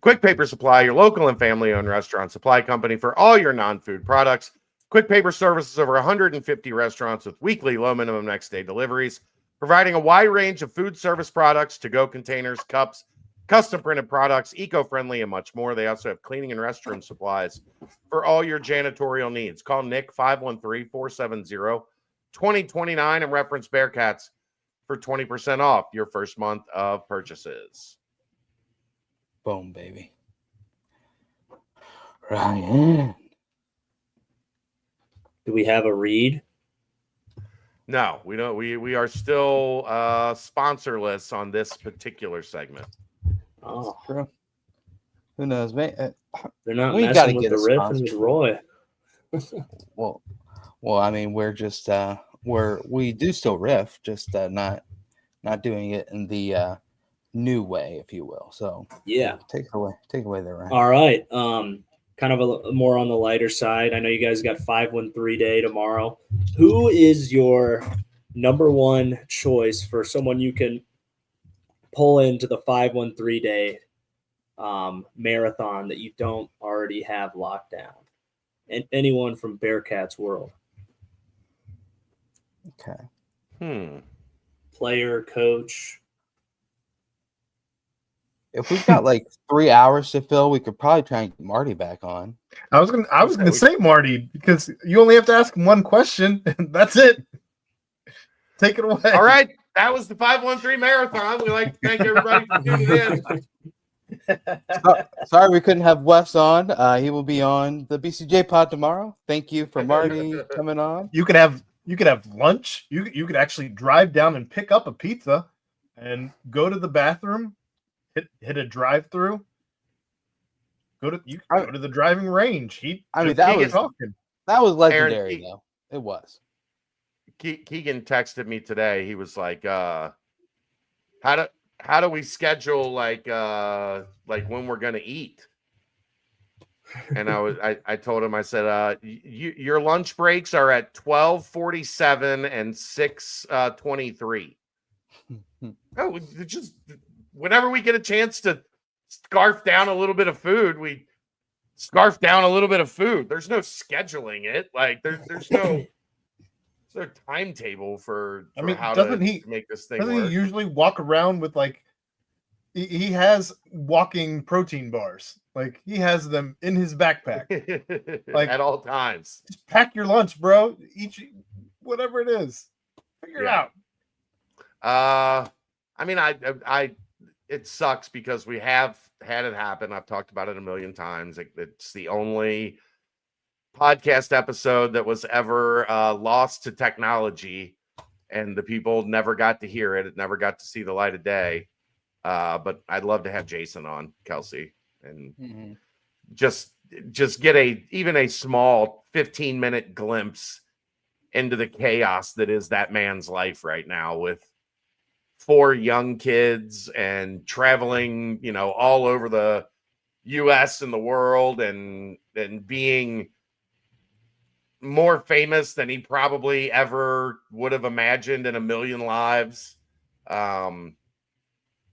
Quick Paper Supply, your local and family-owned restaurant supply company for all your non-food products. Quick Paper services over 150 restaurants with weekly low minimum next day deliveries, providing a wide range of food service products, to-go containers, cups, custom printed products, eco-friendly, and much more. They also have cleaning and restroom supplies for all your janitorial needs. Call Nick 513-470-2029 and reference Bearcats for 20% off your first month of purchases. Boom, baby. Ryan. Do we have a read? No, we don't. We are still sponsorless on this particular segment. Oh, True. Who knows, man? They're not We messing gotta with get the a riff sponsor. and with Roy. Well, I mean, we're just we do still riff, just not doing it in the new way, if you will. So Yeah, take it away there, Ryan. all right. Kind of a more on the lighter side. I know you guys got 513 day tomorrow. Who is your number one choice for someone you can pull into the 513 day marathon that you don't already have locked down? And anyone from Bearcats world. Okay. Player, coach. If we've got like 3 hours to fill, we could probably try and get Marty back on. I was gonna say Marty, because you only have to ask him one question, and that's it. Take it away. All right, that was the 513 marathon. We like to thank everybody for tuning in. Sorry we couldn't have Wes on. He will be on the BCJ pod tomorrow. Thank you for Marty coming on. You could have lunch. You could actually drive down and pick up a pizza, and go to the bathroom. Hit a drive-through. Go to the driving range. That was legendary, Aaron, though. It was. Keegan texted me today. He was like, "How do we schedule like when we're gonna eat?" And I told him, I said, your lunch breaks are at 12:47 and 6:23. Oh, just whenever we get a chance to scarf down a little bit of food, we scarf down a little bit of food. There's no scheduling it. Like there's no timetable for how to make this thing work. Doesn't he usually walk around with like he has walking protein bars? Like he has them in his backpack, like at all times. Just pack your lunch, bro. Eat whatever it is. Figure it out. I mean, it sucks because we have had it happen. I've talked about it a million times. It's the only podcast episode that was ever lost to technology, and the people never got to hear it. It never got to see the light of day. But I'd love to have Jason on, Kelsey, and just get even a small 15-minute glimpse into the chaos that is that man's life right now, with 4 young kids and traveling, all over the US and the world, and being more famous than he probably ever would have imagined in a million lives.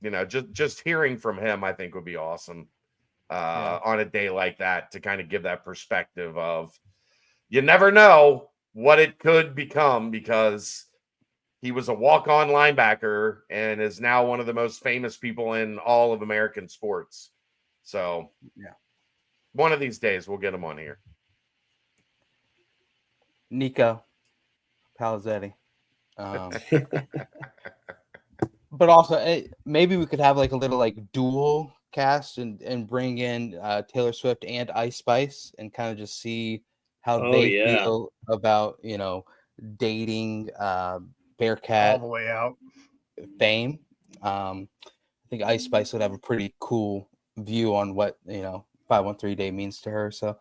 Just hearing from him, I think would be awesome on a day like that, to kind of give that perspective of, you never know what it could become, because He was a walk-on linebacker and is now one of the most famous people in all of American sports. So, Yeah. One of these days we'll get him on here. Nico Palazetti. But also, maybe we could have like a little like dual cast and bring in Taylor Swift and Ice Spice and kind of just see how they feel about, dating Bearcat all the way out fame. I think Ice Spice would have a pretty cool view on what 513 day means to her, so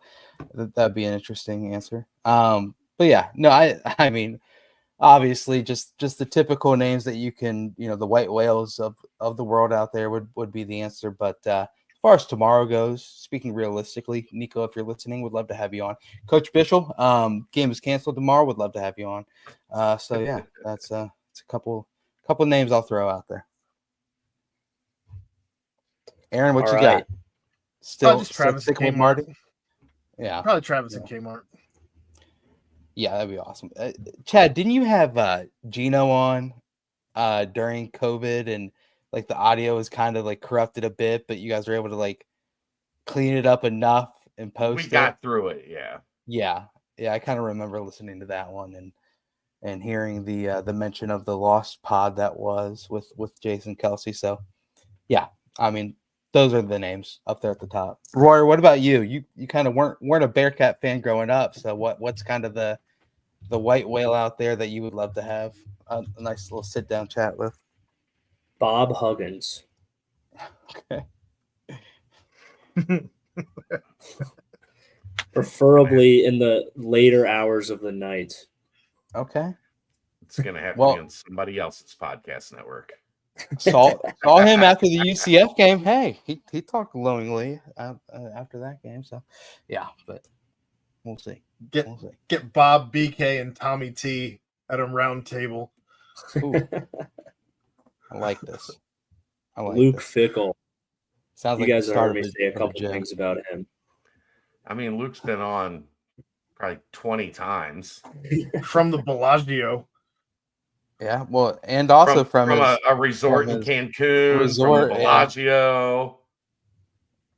that'd be an interesting answer. But yeah, no, I mean, obviously just the typical names that you can, the white whales of the world out there would be the answer. But as far as tomorrow goes, speaking realistically, Nico, if you're listening, would love to have you on. Coach Bishel, game is canceled tomorrow, would love to have you on. So yeah, it's a couple names I'll throw out there. Aaron, what you got? Still Travis and with Marty? Yeah, probably Travis and Kmart. Yeah, that'd be awesome. Chad, didn't you have Gino on during COVID, and like the audio was kind of like corrupted a bit, but you guys were able to like clean it up enough and post We got through it, yeah. I kind of remember listening to that one and hearing the mention of the lost pod that was with Jason Kelsey. So yeah, I mean, those are the names up there at the top. Roy, what about you? You kind of weren't a Bearcat fan growing up, so what's kind of the white whale out there that you would love to have a nice little sit down chat with? Bob Huggins. Okay. Preferably in the later hours of the night. Okay. It's going to have to be on somebody else's podcast network. Saw him after the UCF game. Hey, he talked glowingly after that game. So, yeah, but we'll see. Get Bob, BK, and Tommy T at a round table. Ooh. I like this. Luke Fickle. Sounds you like guys have heard me say a couple things about him. I mean, Luke's been on probably 20 times. From the Bellagio. Yeah, well, and also from a resort in Cancun, from the Bellagio.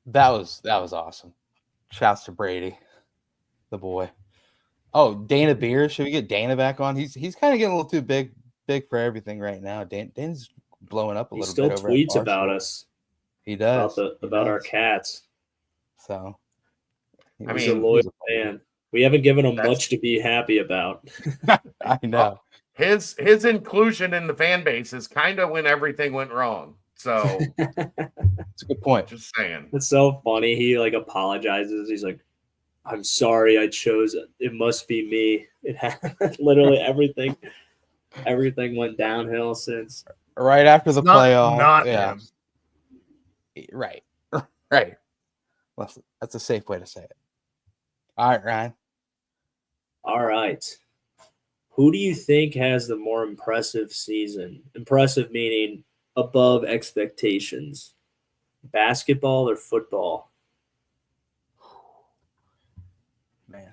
Yeah. That was awesome. Shouts to Brady, the boy. Oh, Dana Beer. Should we get Dana back on? He's kind of getting a little too big for everything right now. Dana's blowing up a little bit. He still tweets about us. He does. About our cats. So, he's a loyal fan. We haven't given him much to be happy about. I know. His inclusion in the fan base is kind of when everything went wrong. So it's a good point. Just saying. It's so funny. He like apologizes. He's like, "I'm sorry, I chose it. It must be me." It had literally everything went downhill since right after the playoff. Not yeah. him. Right. Right. Well, that's a safe way to say it. All right, Ryan. All right. Who do you think has the more impressive season? Impressive meaning above expectations. Basketball or football? Man,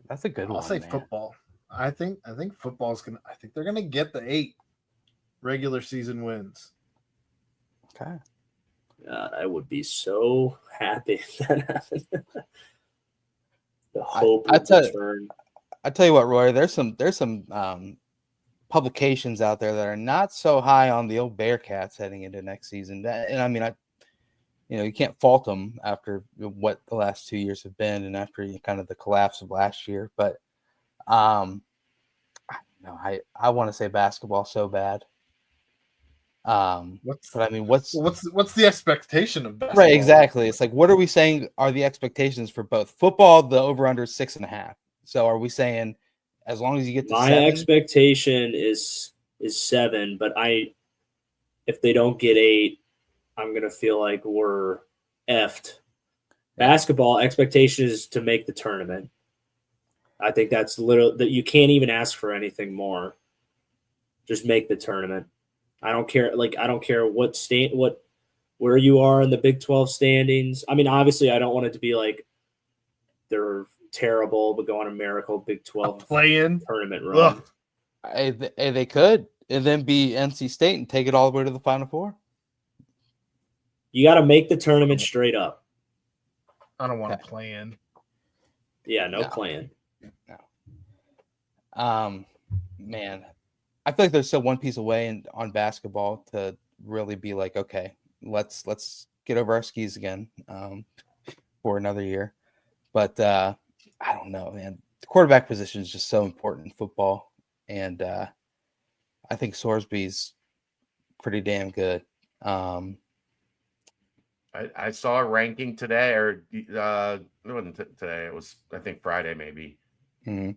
that's a good one. I'll say football. I think football's gonna. I think they're gonna get the 8 regular season wins. Okay. God, I would be so happy if that happened. The hope would return. I tell you what, Roy. There's some publications out there that are not so high on the old Bearcats heading into next season. And I mean, you can't fault them after what the last 2 years have been, and after kind of the collapse of last year. But I want to say basketball so bad. What's the expectation of basketball? Right, exactly. It's like, what are we saying are the expectations for both football? The over under 6.5. So are we saying as long as you get to my 7? Expectation is 7, but if they don't get 8, I'm gonna feel like we're effed. Basketball expectation is to make the tournament. I think that's literally that you can't even ask for anything more. Just make the tournament. I don't care. Like, I don't care where you are in the Big 12 standings. I mean, obviously, I don't want it to be like they're terrible, but go on a miracle Big 12 play-in tournament run. They could. and then be NC State and take it all the way to the Final Four. You got to make the tournament straight up. I don't want Okay. to plan. Yeah, no No. plan. Man, I feel like there's still one piece away on basketball to really be like, okay, let's get over our skis again for another year. But I don't know, man. The quarterback position is just so important in football, and I think Sorsby's pretty damn good. I saw a ranking today, or it wasn't today. It was, I think, Friday maybe. Mhm.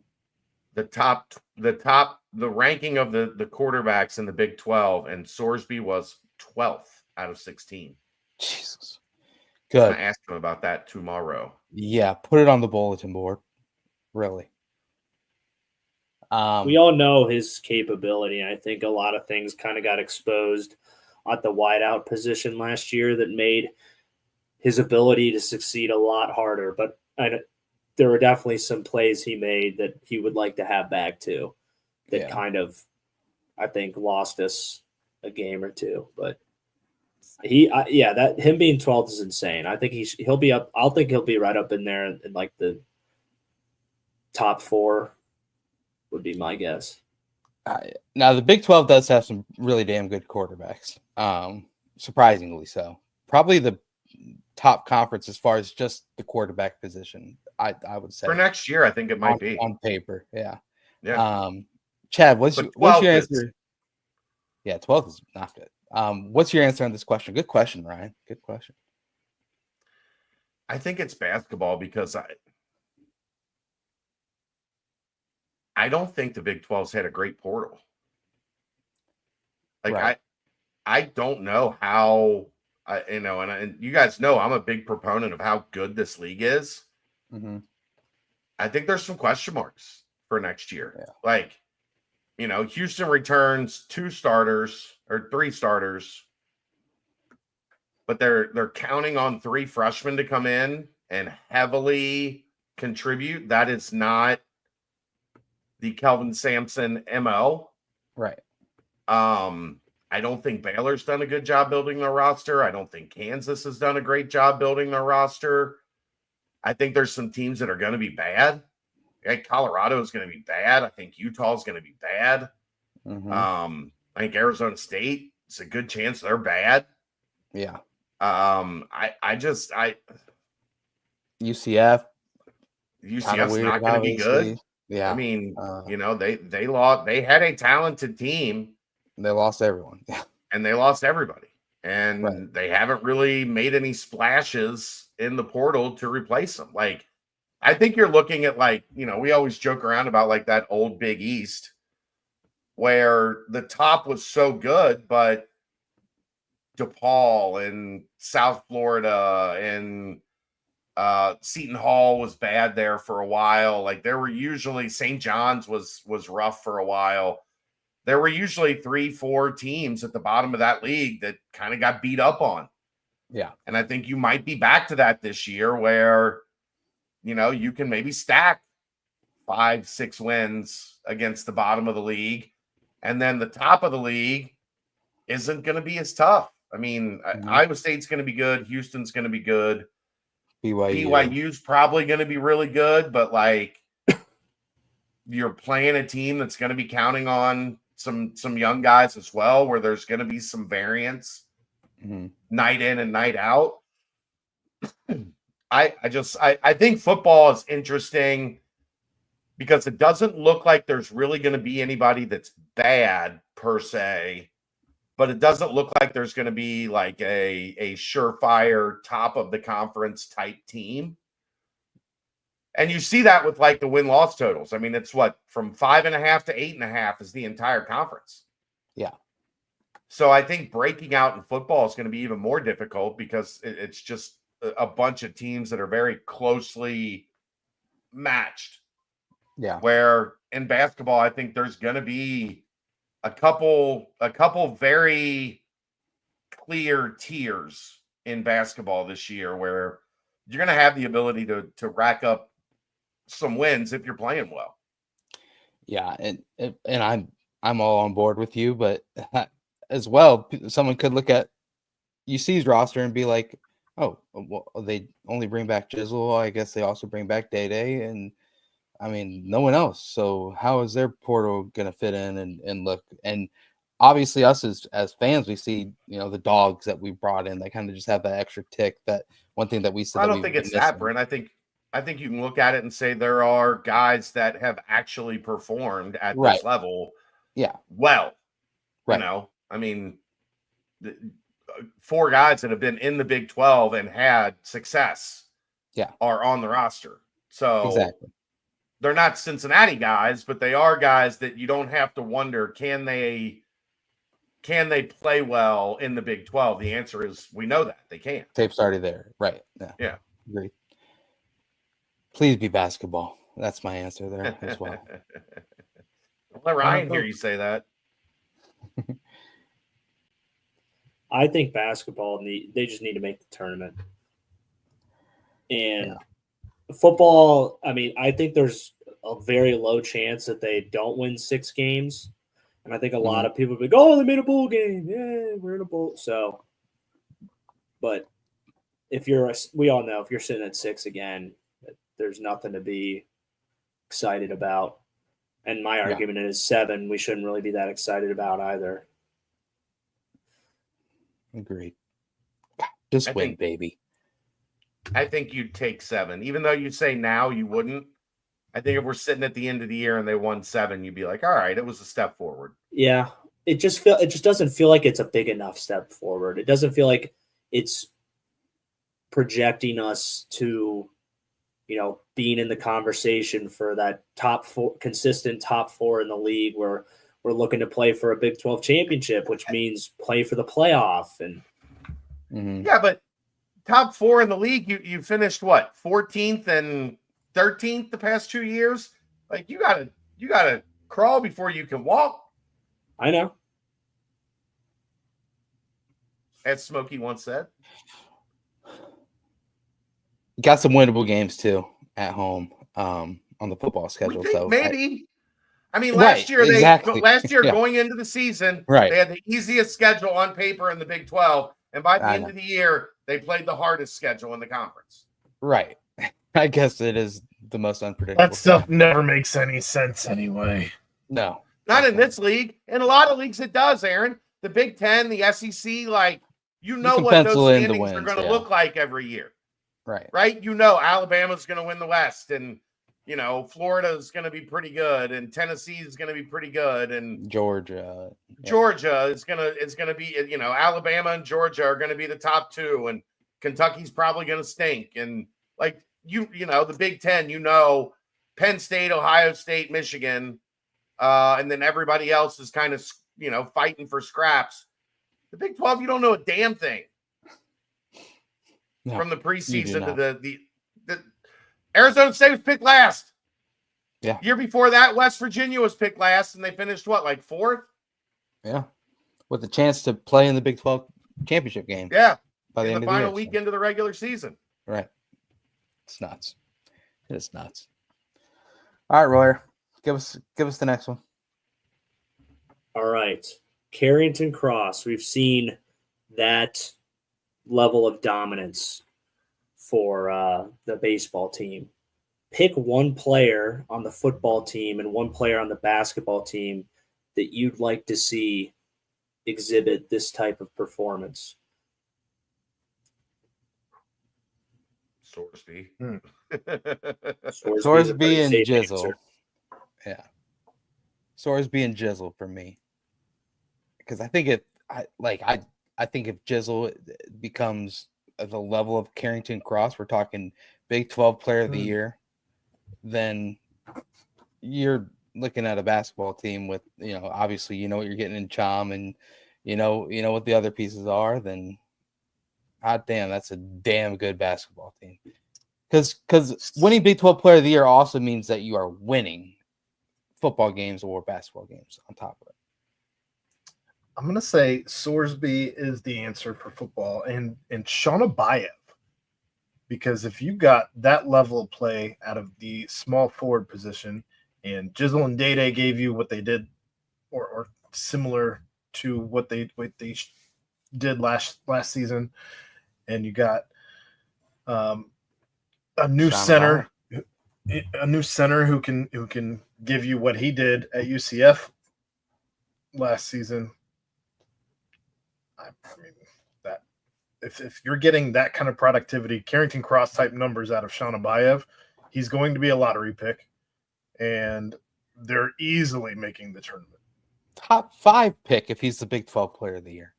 The ranking of the quarterbacks in the Big 12, and Sorsby was 12th out of 16. Jesus, I'm good. gonna ask him about that tomorrow. Yeah, put it on the bulletin board. Really. We all know his capability. I think a lot of things kind of got exposed at the wideout position last year that made his ability to succeed a lot harder. But there were definitely some plays he made that he would like to have back too. That kind of, I think, lost us a game or two. But that him being 12th is insane. I think he'll be up. I'll think he'll be right up in there in like the top 4. Would be my guess. Now the Big 12 does have some really damn good quarterbacks. Surprisingly so. Probably the top conference as far as just the quarterback position. I would say For next year, I think it might be on paper. Yeah. Yeah. Chad, what's your answer? Is... Yeah, 12 is not good. What's your answer on this question? Good question, Ryan. Good question. I think it's basketball because I don't think the Big 12's had a great portal. Like right. I don't know how and you guys know I'm a big proponent of how good this league is. Mm-hmm. I think there's some question marks for next year. Yeah. Like, Houston returns 2 starters or 3 starters, but they're counting on 3 freshmen to come in and heavily contribute. That is not the Kelvin Sampson MO. Right. I don't think Baylor's done a good job building their roster. I don't think Kansas has done a great job building their roster. I think there's some teams that are going to be bad. Colorado is going to be bad. I think Utah is going to be bad. Mm-hmm. I think Arizona State, it's a good chance they're bad. Yeah. UCF's not going to be good. Yeah. I mean, they lost. They had a talented team. They lost everyone. Yeah. And they lost everybody. And they haven't really made any splashes in the portal to replace them. Like, I think you're looking at we always joke around about like that old Big East where the top was so good, but DePaul and South Florida and Seton Hall was bad there for a while. Like there were usually St. John's was rough for a while. There were usually 3-4 teams at the bottom of that league that kind of got beat up on. Yeah. And I think you might be back to that this year where, you can maybe stack 5-6 wins against the bottom of the league. And then the top of the league isn't going to be as tough. I mean, Iowa State's going to be good. Houston's going to be good. BYU's probably going to be really good, but like you're playing a team that's going to be counting on some young guys as well, where there's going to be some variance night in and night out. I think football is interesting because it doesn't look like there's really going to be anybody that's bad per se, but it doesn't look like there's going to be like a surefire top of the conference type team. And you see that with like the win-loss totals. I mean, it's from 5.5 to 8.5 is the entire conference. Yeah. So I think breaking out in football is going to be even more difficult because it's just a bunch of teams that are very closely matched. Yeah. Where in basketball, I think there's going to be a couple very clear tiers in basketball this year where you're going to have the ability to rack up some wins if you're playing well. Yeah, and I'm all on board with you, but as well, someone could look at UC's roster and be like, oh, well, they only bring back Jizzle. I guess they also bring back Day, and I mean, no one else. So how is their portal going to fit in and look? And obviously, us as fans, we see the dogs that we brought in. They kind of just have that extra tick. That one thing that we said. I don't think it's that, Brent. I think you can look at it and say there are guys that have actually performed at this level. Yeah. Well, right. I mean, 4 guys that have been in the Big 12 and had success. Yeah. Are on the roster. So exactly. They're not Cincinnati guys, but they are guys that you don't have to wonder, can they play well in the Big 12? The answer is we know that they can. Tape's already there. Right. Yeah. Agreed. Please be basketball. That's my answer there as well. Don't let Ryan hear you say that. I think basketball, they just need to make the tournament. And football, I mean, I think there's a very low chance that they don't win 6 games. And I think a lot of people will be like, oh, they made a bowl game. Yeah, we're in a bowl. So, but we all know if you're sitting at 6 again, there's nothing to be excited about. And my argument is 7, we shouldn't really be that excited about either. Agreed. Just win, baby. I think you'd take 7, even though you say now you wouldn't. I think if we're sitting at the end of the year and they won 7, you'd be like, all right, it was a step forward. Yeah. It just doesn't feel like it's a big enough step forward. It doesn't feel like it's projecting us to, being in the conversation for that consistent top 4 in the league where we're looking to play for a Big 12 championship, which means play for the playoff. And yeah, but top 4 in the league, you finished what, 14th and 13th the past 2 years? Like you gotta crawl before you can walk. I know. As Smokey once said. Got some winnable games too at home on the football schedule. So maybe. I mean, last year going into the season, they had the easiest schedule on paper in the Big 12, and by the end of the year, they played the hardest schedule in the conference. Right. I guess it is the most unpredictable. That stuff never makes any sense anyway. No. Not in this league. In a lot of leagues it does, Aaron. The Big 10, the SEC, what those standings are going to look like every year. Right. Right? Alabama's going to win the West, and Florida's going to be pretty good, and Tennessee is going to be pretty good, and Georgia is going to be, Alabama and Georgia are going to be the top 2, and Kentucky's probably going to stink, and the Big 10, Penn State, Ohio State, Michigan, and then everybody else is kind of fighting for scraps. The Big 12, you don't know a damn thing. No, from the preseason to the Arizona State was picked last. Yeah. Year before that, West Virginia was picked last, and they finished 4th? Yeah. With a chance to play in the Big 12 championship game. Yeah. By the end of the year. Final weekend of the regular season. Right. It's nuts. It is nuts. All right, Royer. Give us the next one. All right. Carrington Cross. We've seen that level of dominance for the baseball team. Pick one player on the football team and one player on the basketball team that you'd like to see exhibit this type of performance. Sorsby. Sorsby and Jizzle. Answer. Yeah. Sorsby and Jizzle for me. Because I think I think if Jizzle becomes the level of Carrington Cross, we're talking Big 12 Player of the Year, then you're looking at a basketball team with, obviously, what you're getting in Chom, and you know what the other pieces are. Then, hot damn, that's a damn good basketball team. Because winning Big 12 Player of the Year also means that you are winning football games or basketball games on top of it. I'm going to say Sorsby is the answer for football and Shauna Bayev. Because if you got that level of play out of the small forward position and Jizzle and Day gave you what they did or similar to what they did last season, and you got a new Sean center who can give you what he did at UCF last season. I mean, that if you're getting that kind of productivity, Carrington Cross type numbers out of Sean Abayev, he's going to be a lottery pick, and they're easily making the tournament. Top 5 pick if he's the Big 12 Player of the Year.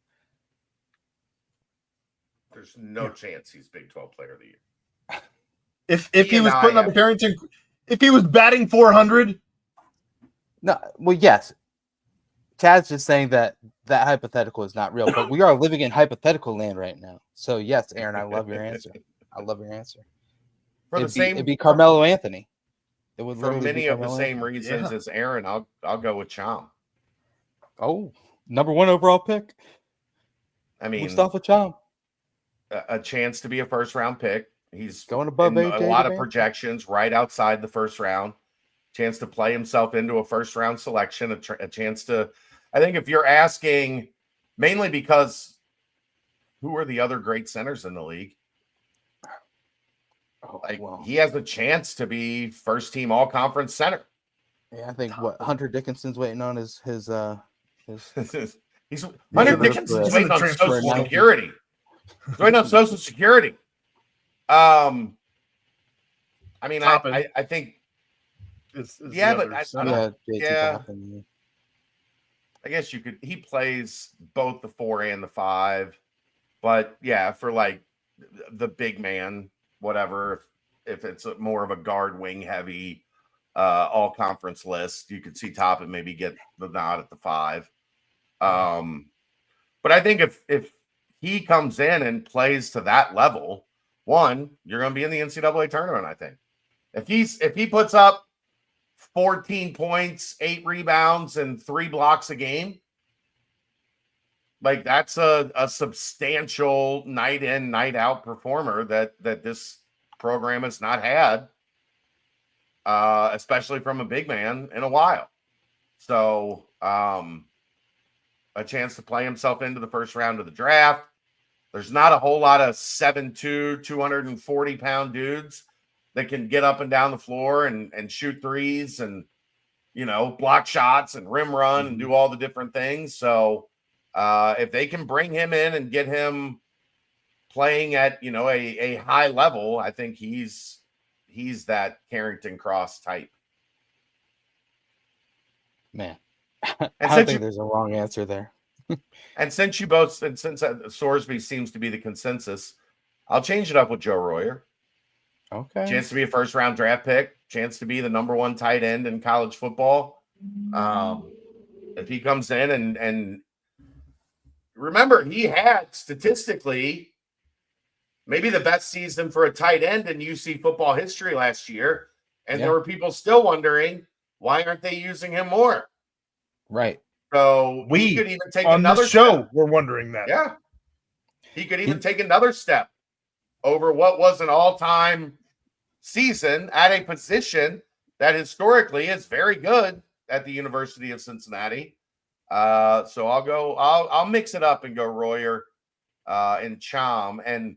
There's no chance he's Big 12 Player of the Year. If he was putting up Carrington, if he was batting 400, No, well, yes. Chad's just saying that hypothetical is not real, but we are living in hypothetical land right now. So yes, Aaron, I love your answer. I love your answer. It'd be Carmelo Anthony. It would for many of the same Anthony. reasons as Aaron. I'll go with Chom. Oh, number 1 overall pick. I mean, Mustafa Chom. A chance to be a first round pick. He's going above a lot of projections right outside the first round. Chance to play himself into a first round selection. A chance to, I think, if you're asking, mainly because who are the other great centers in the league? He has a chance to be first team all conference center. Yeah, I think Hunter Dickinson's waiting on his Hunter Dickinson's waiting on Social Security. He's waiting on Social Security. I mean, I think it's but yeah. I guess you could. He plays both the 4 and the 5, but yeah, for like the big man, whatever. If it's more of a guard wing heavy all conference list, you could see Toppin maybe get the nod at the 5. But I think if he comes in and plays to that level, one, you're going to be in the NCAA tournament. I think if he puts up 14 points, 8 rebounds, and 3 blocks a game, like that's a substantial night in, night out performer that this program has not had, especially from a big man, in a while. So a chance to play himself into the first round of the draft. There's not a whole lot of 7'2", 240-pound dudes that can get up and down the floor and shoot threes and, block shots and rim run and do all the different things. So if they can bring him in and get him playing at, a high level, I think he's that Carrington Cross type. Man, I don't think there's a wrong answer there. And since Sorsby seems to be the consensus, I'll change it up with Joe Royer. Okay. Chance to be a first round draft pick, chance to be the number 1 tight end in college football. If he comes in and remember, he had statistically maybe the best season for a tight end in UC football history last year. And there were people still wondering, why aren't they using him more? Right. So we could even take on another this show. step. We're wondering that. Yeah. He could even take another step over what was an all-time season at a position that historically is very good at the University of Cincinnati. So I'll mix it up and go Royer and Chom. And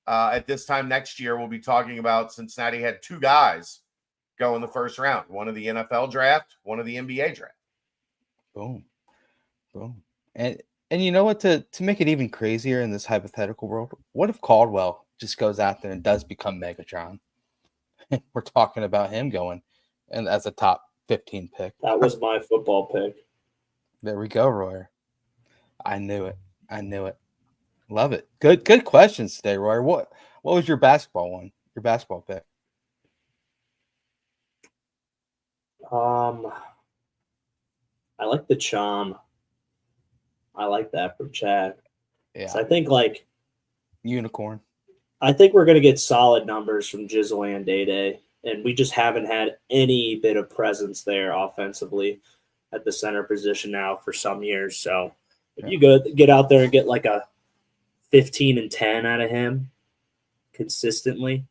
at this time next year, we'll be talking about Cincinnati had 2 guys go in the first round, one of the NFL draft, one of the NBA draft. Boom. And you know what, to make it even crazier in this hypothetical world, what if Caldwell just goes out there and does become Megatron? We're talking about him going and as a top 15 pick. That was my football pick. There we go, Royer. I knew it. Love it. Good questions today, Royer. What was your basketball one? Your basketball pick? I like the Chom. I like that from Chad. Yeah. So I think unicorn. I think we're going to get solid numbers from Jizzle and Day, and we just haven't had any bit of presence there offensively at the center position now for some years. So if you get out there and get like a 15 and 10 out of him consistently,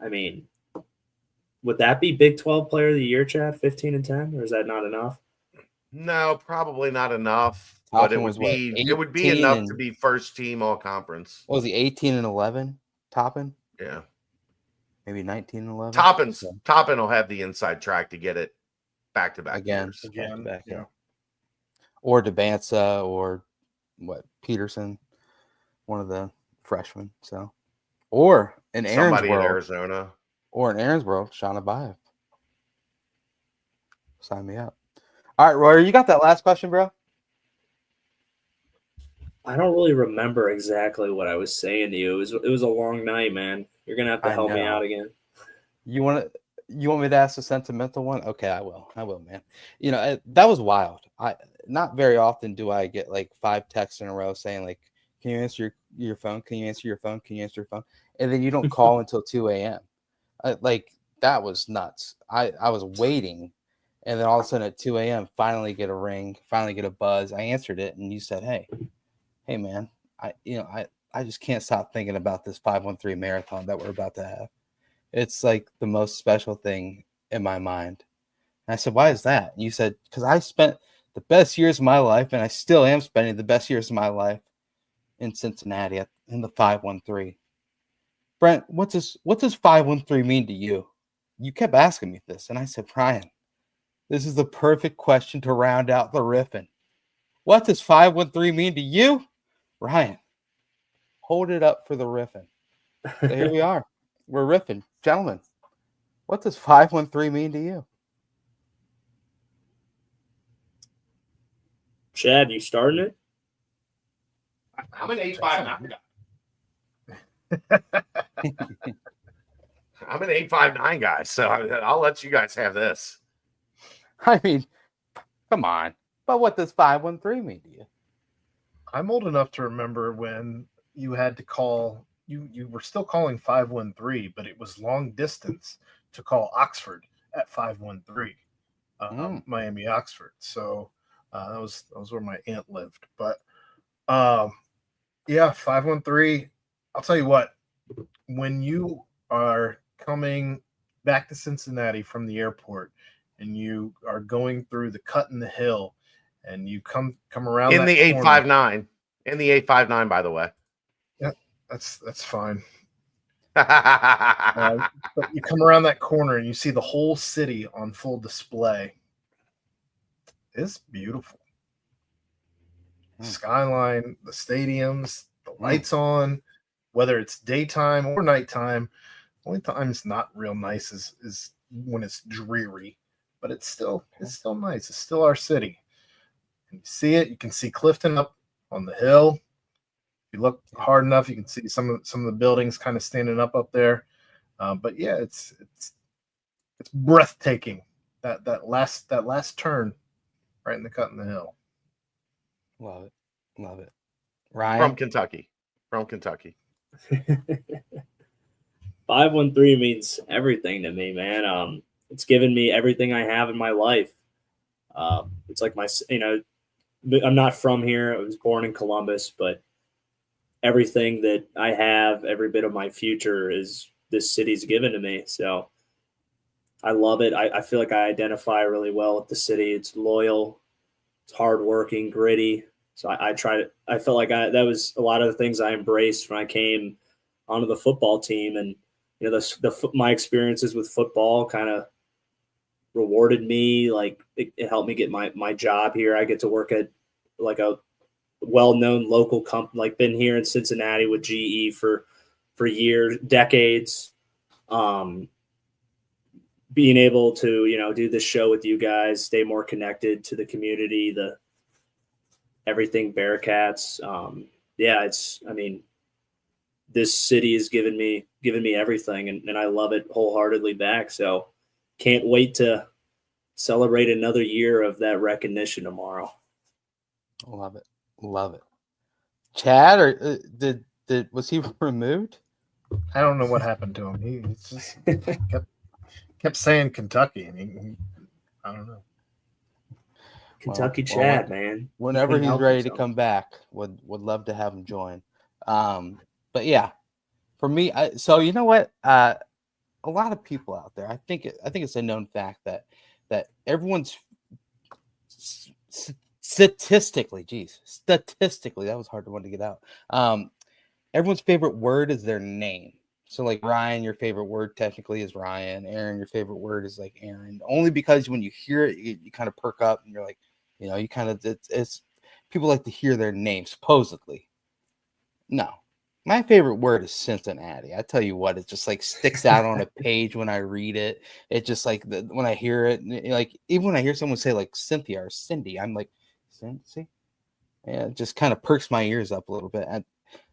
I mean, would that be Big 12 Player of the Year, Chad? 15 and 10, or is that not enough? No, probably not enough. But Toppin was what, it would be 18 enough to and be first team all conference. what was he 18 and 11? Toppin? Yeah. Maybe 19 and 11. Toppin will have the inside track to get it back to back Again. years. Again, Back, yeah. Or Debanza or what, Peterson, one of the freshmen. So, or in Somebody in Aaronsboro, Arizona. Sean Abayev. Sign me up. All right, Royer, you got that last question, bro? I don't really remember exactly what I was saying to you. It was a long night, man. You're gonna have to I help me know. out again. You want me to ask a sentimental one? Okay, I will, man. That was wild. I not very often do I get like 5 texts in a row saying like, "Can you answer your phone? Can you answer your phone? Can you answer your phone?" And then you don't call until 2 a.m. Like that was nuts. I was waiting, and then all of a sudden at 2 a.m. finally get a ring, finally get a buzz. I answered it, and you said, "Hey, man, I just can't stop thinking about this 513 marathon that we're about to have. It's like the most special thing in my mind." And I said, "Why is that?" And you said, "Because I spent the best years of my life, and I still am spending the best years of my life in Cincinnati in the 513. Brent, what does 513 mean to you?" You kept asking me this, and I said, "Ryan, this is the perfect question to round out the riffing. What does 513 mean to you?" Ryan, hold it up for the riffing. So here we are. We're riffing. Gentlemen, what does 513 mean to you? Chad, you starting it? I'm an 859 guy. I'm an 859 guy, so I'll let you guys have this. I mean, come on. But what does 513 mean to you? I'm old enough to remember when you had to call. You were still calling 513, but it was long distance to call Oxford at 513, Miami Oxford. So that was where my aunt lived. But yeah, 513. I'll tell you what. When you are coming back to Cincinnati from the airport and you are going through the cut in the hill and you come around in that the 859. In the 859, by the way. Yeah, that's fine. But you come around that corner and you see the whole city on full display. It's beautiful. Skyline, the stadiums, the lights on, whether it's daytime or nighttime. Only time it's not real nice is when it's dreary, but it's still nice. It's still our city. And you see it. You can see Clifton up on the hill. If you look hard enough, you can see some of the buildings kind of standing up there. But yeah, it's breathtaking. That last turn, right in the cut in the hill. Love it. Ryan? From Kentucky. 513 means everything to me, man. It's given me everything I have in my life. It's like I'm not from here. I was born in Columbus, but everything that I have, every bit of my future is this city's given to me. So I love it. I feel like I identify really well with the city. It's loyal, it's hardworking, gritty. So I felt like that was a lot of the things I embraced when I came onto the football team. And, my experiences with football kind of rewarded me. Like it helped me get my job here. I get to work at like a well-known local company, like been here in Cincinnati with GE for years, decades. Being able to, do this show with you guys, stay more connected to the community, the everything Bearcats. This city has given me everything, and I love it wholeheartedly back. So can't wait to celebrate another year of that recognition tomorrow. Love it. Chad, or was he removed? I don't know what happened to him. He just kept saying Kentucky, and I don't know. Kentucky Chad, man. Whenever he's ready to come back, would love to have him join. But yeah, for me, so you know what? A lot of people out there, I think it's a known fact that everyone's statistically, that was hard to get out. Everyone's favorite word is their name. So like Ryan, your favorite word technically is Ryan. Aaron, your favorite word is like Aaron. Only because when you hear it, you kind of perk up and you're like, you kind of it's people like to hear their name supposedly. No, my favorite word is Cincinnati. I tell you what, it just like sticks out on a page when I read it. It just like when I hear it, like even when I hear someone say like Cynthia or Cindy, I'm like, Cincy. Yeah, it just kind of perks my ears up a little bit.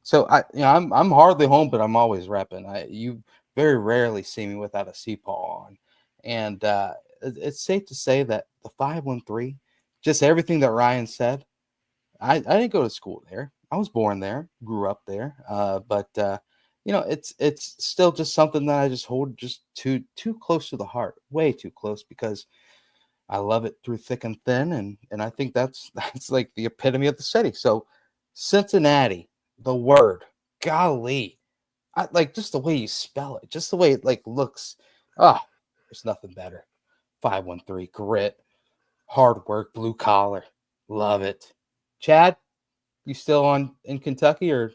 So I'm hardly home, but I'm always repping. You very rarely see me without a CPAW on, and it's safe to say that the 513, just everything that Ryan said. I didn't go to school there. I was born there, grew up there, but it's still just something that I just hold just too close to the heart, way too close, because I love it through thick and thin, and I think that's like the epitome of the city. So Cincinnati, the word, golly, I like just the way you spell it, just the way it like looks. Oh, there's nothing better. 513 grit, hard work, blue collar, love it. Chad, you still in Kentucky or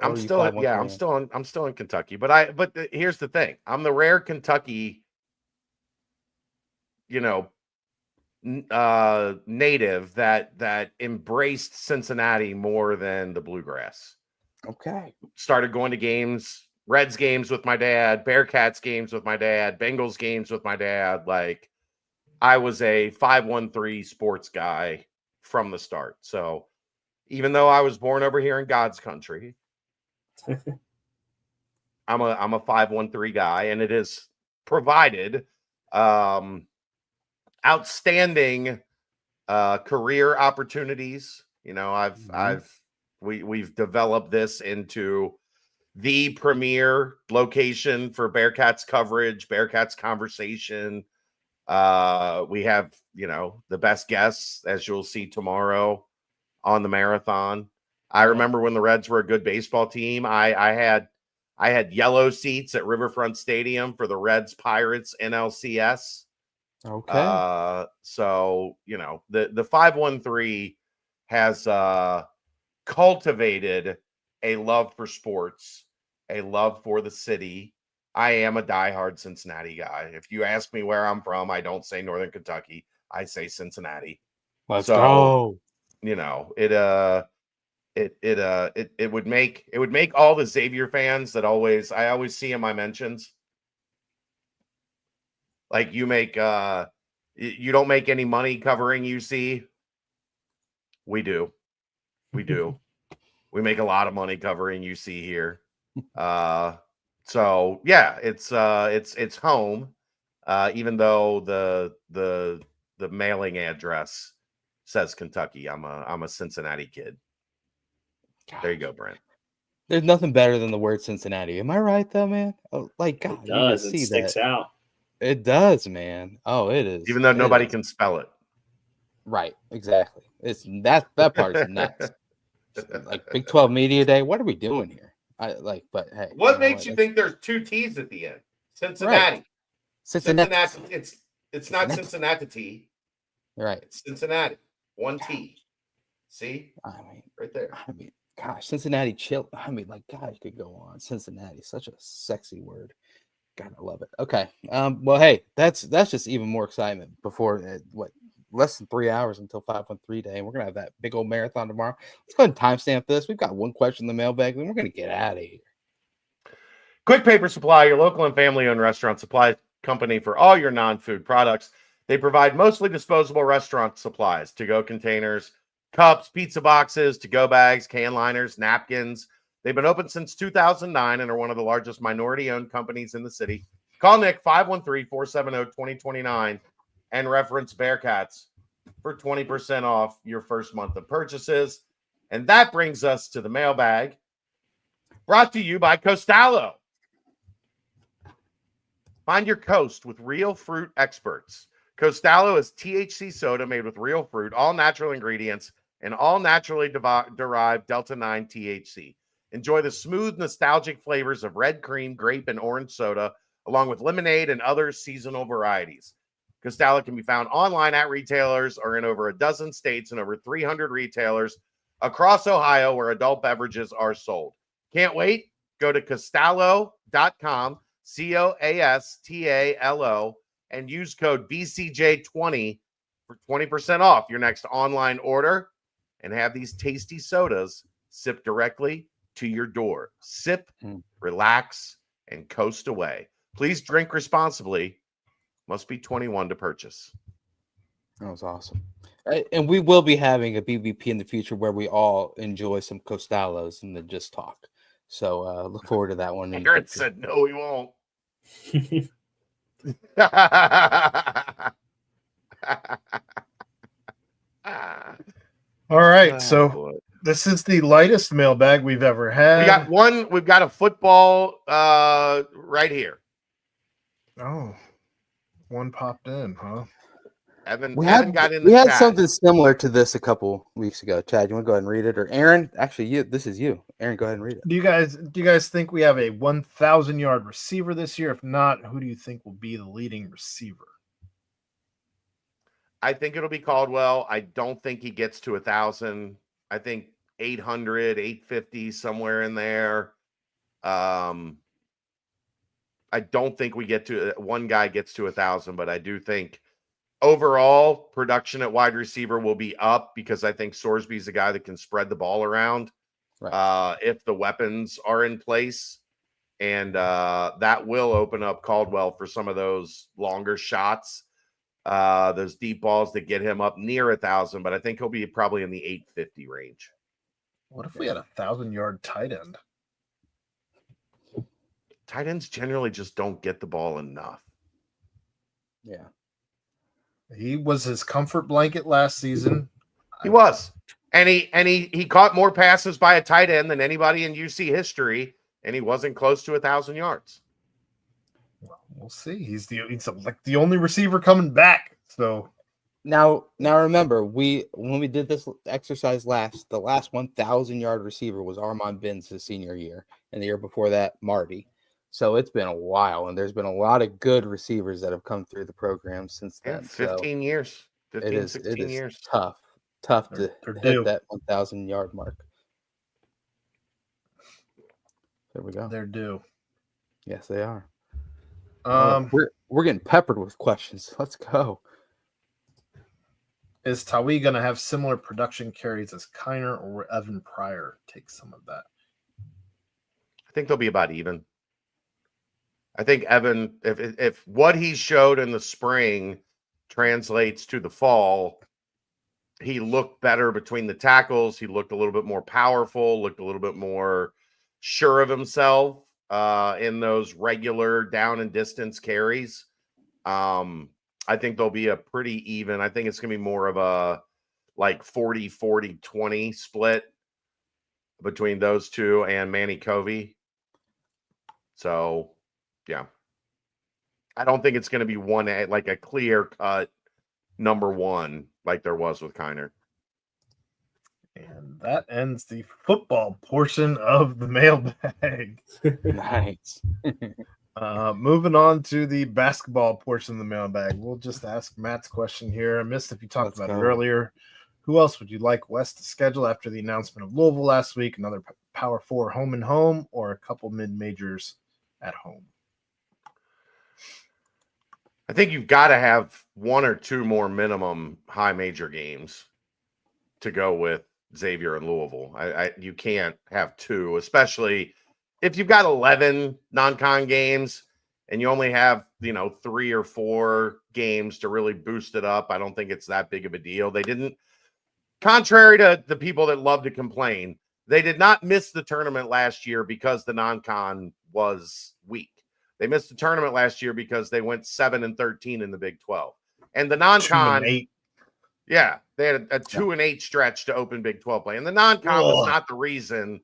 I'm are you still, yeah, 513? I'm still in Kentucky, but here's the thing. I'm the rare Kentucky, native that embraced Cincinnati more than the Bluegrass. Okay. Started going to games, Reds games with my dad, Bearcats games with my dad, Bengals games with my dad. Like I was a 513 sports guy from the start. So even though I was born over here in God's country, I'm a 513 guy, and it is provided outstanding career opportunities. We've developed this into the premier location for Bearcats coverage, Bearcats conversation. We have, the best guests, as you'll see tomorrow on the marathon. I remember when the Reds were a good baseball team. I had yellow seats at Riverfront Stadium for the Reds Pirates NLCS. Okay. So the 513 has cultivated a love for sports, a love for the city. I am a diehard Cincinnati guy. If you ask me where I'm from, I don't say Northern Kentucky. I say Cincinnati. Let's go. It would make all the Xavier fans that I always see in my mentions. Like you don't make any money covering UC. We do. We make a lot of money covering UC here. So yeah, it's home. Even though the mailing address says Kentucky, I'm a Cincinnati kid. God. There you go, Brent. There's nothing better than the word Cincinnati. Am I right though, man? Oh, like God, it does. It sticks out. It does, man. Oh, it is. Even though nobody can spell it. Right, exactly. It's that part is nuts. Like Big 12 Media Day. What are we doing here? But hey. What makes you think there's two T's at the end? Cincinnati. Right. Cincinnati. It's not Cincinnati. Right. It's Cincinnati. One T. See? I mean, right there. I mean, gosh, Cincinnati chill. I mean, like, God, you could go on. Cincinnati, such a sexy word. God, I love it. Okay. Well, hey, that's just even more excitement before less than 3 hours until 513 day. And we're gonna have that big old marathon tomorrow. Let's go ahead and timestamp this. We've got one question in the mailbag, and we're gonna get out of here. Quick Paper Supply, your local and family-owned restaurant supply company for all your non-food products. They provide mostly disposable restaurant supplies, to-go containers, cups, pizza boxes, to-go bags, can liners, napkins. They've been open since 2009 and are one of the largest minority-owned companies in the city. Call Nick 513-470-2029 and reference Bearcats for 20% off your first month of purchases. And that brings us to the mailbag, brought to you by Costallo. Find your coast with real fruit experts. Costallo is THC soda made with real fruit, all natural ingredients, and all naturally derived Delta-9 THC. Enjoy the smooth, nostalgic flavors of red cream, grape, and orange soda, along with lemonade and other seasonal varieties. Costello can be found online at retailers or in over a dozen states and over 300 retailers across Ohio where adult beverages are sold. Can't wait? Go to Costello.com, COASTALO, and use code BCJ20 for 20% off your next online order and have these tasty sodas sip directly to your door. Sip, relax, and coast away. Please drink responsibly. Must be 21 to purchase. That was awesome. And we will be having a BBP in the future where we all enjoy some Costellos and then just talk. So look forward to that one. Aaron said no, we won't. All right, Oh, so boy. this is the lightest mailbag we've ever had. We've got a football right here. Oh, one popped in, huh? Evan We got in the we had chat. something similar to this a couple weeks ago. Chad, you want to go ahead and read it? Or Aaron? Actually, this is you. Aaron, go ahead and read it. Do you guys think we have a 1,000-yard receiver this year? If not, who do you think will be the leading receiver? I think it'll be Caldwell. I don't think he gets to 1,000. I think 800, 850, somewhere in there. I don't think we get to one guy gets to 1,000, but I do think overall production at wide receiver will be up because I think Sorsby's a guy that can spread the ball around if the weapons are in place. And that will open up Caldwell for some of those longer shots. Those deep balls that get him up near 1,000, but I think he'll be probably in the 850 range. What if we had a 1,000-yard tight end? Tight ends generally just don't get the ball enough. Yeah. He was his comfort blanket last season. He was. And he caught more passes by a tight end than anybody in UC history, and he wasn't close to 1,000 yards. We'll see. He's like the only receiver coming back. So Now remember, when we did this exercise the last 1,000-yard receiver was Armand Binns his senior year, and the year before that, Marty. So it's been a while, and there's been a lot of good receivers that have come through the program since then. 15 years. 16 years. Tough to hit that 1,000-yard mark. There we go. They're due. Yes, they are. We're getting peppered with questions. Let's go. Is Tawi going to have similar production carries as Kiner, or will Evan Pryor take some of that? I think they'll be about even. I think Evan, if what he showed in the spring translates to the fall, he looked better between the tackles. He looked a little bit more powerful, looked a little bit more sure of himself in those regular down and distance carries. I think they'll be a pretty even. I think it's going to be more of a like 40-40-20 split between those two and Manny Covey. So, yeah. I don't think it's going to be one like a clear cut number one like there was with Kiner. And that ends the football portion of the mailbag. Nice. Moving on to the basketball portion of the mailbag. We'll just ask Matt's question here. I missed if you talked about it earlier. Who else would you like West to schedule after the announcement of Louisville last week? Another Power 4 home and home, or a couple mid-majors at home? I think you've got to have one or two more minimum high major games to go with Xavier and Louisville. You can't have two, especially if you've got 11 non-con games and you only have, 3 or 4 games to really boost it up. I don't think it's that big of a deal. They didn't, contrary to the people that love to complain, they did not miss the tournament last year because the non-con was weak. They missed the tournament last year because they went 7-13 in the Big 12. And the non-con, 2-8. Yeah, they had a 2-8 stretch to open Big 12 play. And the non-con was not the reason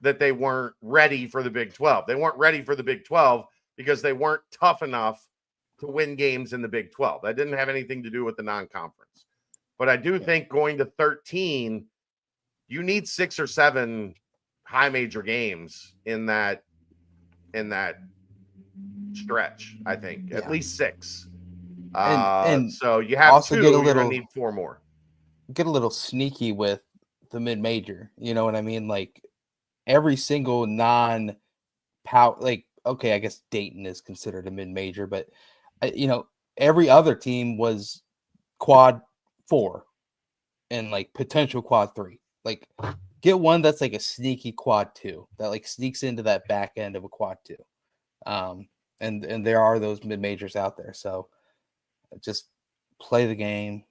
that they weren't ready for the Big 12. They weren't ready for the Big 12 because they weren't tough enough to win games in the Big 12. That didn't have anything to do with the non-conference. But I do think going to 13, you need 6 or 7 high major games in that stretch, I think. At least 6. And So you have also 2. get a You're little- gonna need 4 more. Get a little sneaky with the mid-major. You know what I mean? Like every single non-power, like, okay, I guess Dayton is considered a mid-major, but every other team was quad 4 and like potential quad 3. Like get one that's like a sneaky quad 2 that like sneaks into that back end of a quad 2. And there are those mid-majors out there. So just play the game,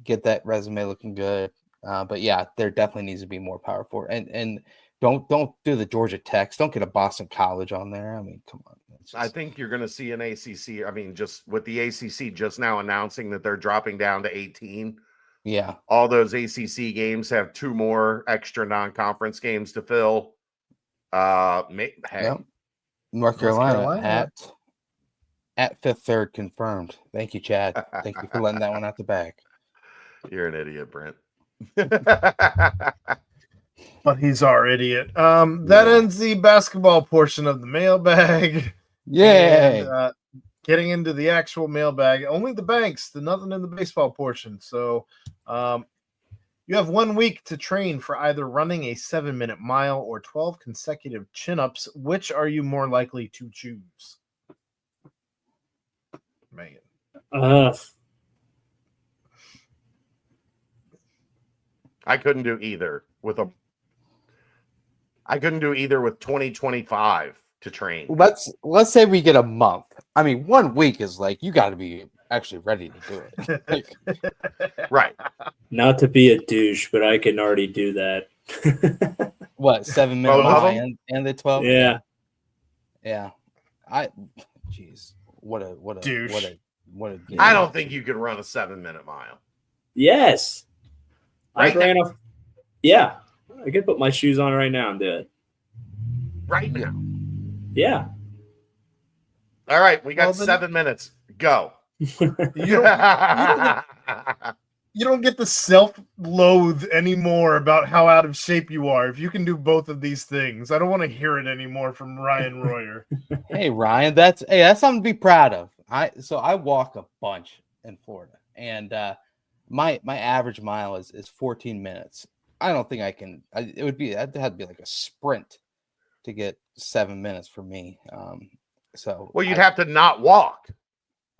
get that resume looking good. But yeah, there definitely needs to be more power forward. And don't do the Georgia Techs. Don't get a Boston College on there. I mean, come on. I think you're going to see an ACC. I mean, just with the ACC just now announcing that they're dropping down to 18. Yeah. All those ACC games have 2 more extra non-conference games to fill. Hey. Yep. North Carolina at Fifth Third confirmed. Thank you, Chad. Thank you for letting that one out the bag. You're an idiot, Brent. But he's our idiot. That ends the basketball portion of the mailbag. Yay! And, getting into the actual mailbag, only the banks, nothing in the baseball portion. So you have 1 week to train for either running a 7-minute mile or 12 consecutive chin-ups. Which are you more likely to choose? Megan. I couldn't do either with 2025 to train. Let's say we get a month. I mean, 1 week is like you got to be actually ready to do it. Like, Right. Not to be a douche, but I can already do that. what, 7-minute Both of mile them? and the 12? Yeah. Yeah. Jeez. What a Douche. What a I don't think you could run a 7-minute mile. Yes. Right I ran a. Yeah. I could put my shoes on right now and do it. Right now. Yeah. All right, we got Well, then- 7 minutes. Go. You don't get to self-loathe anymore about how out of shape you are. If you can do both of these things, I don't want to hear it anymore from Ryan Royer. Hey Ryan, that's something to be proud of. I walk a bunch in Florida, and my average mile is 14 minutes. I don't think I can. It would be that'd have to be like a sprint to get 7 minutes for me. Well, you'd have to not walk.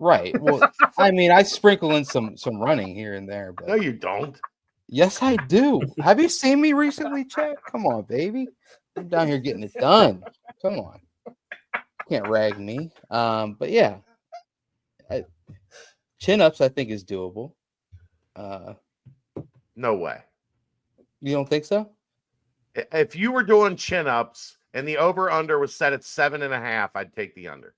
Right. Well, I mean, I sprinkle in some running here and there, but No, you don't. yes, I do. Have you seen me recently, Chad? Come on, baby. I'm down here getting it done. Come on. Can't rag me. But yeah. Chin-ups, I think, is doable. No way. You don't think so? If you were doing chin-ups and the over-under was set at 7.5, I'd take the under.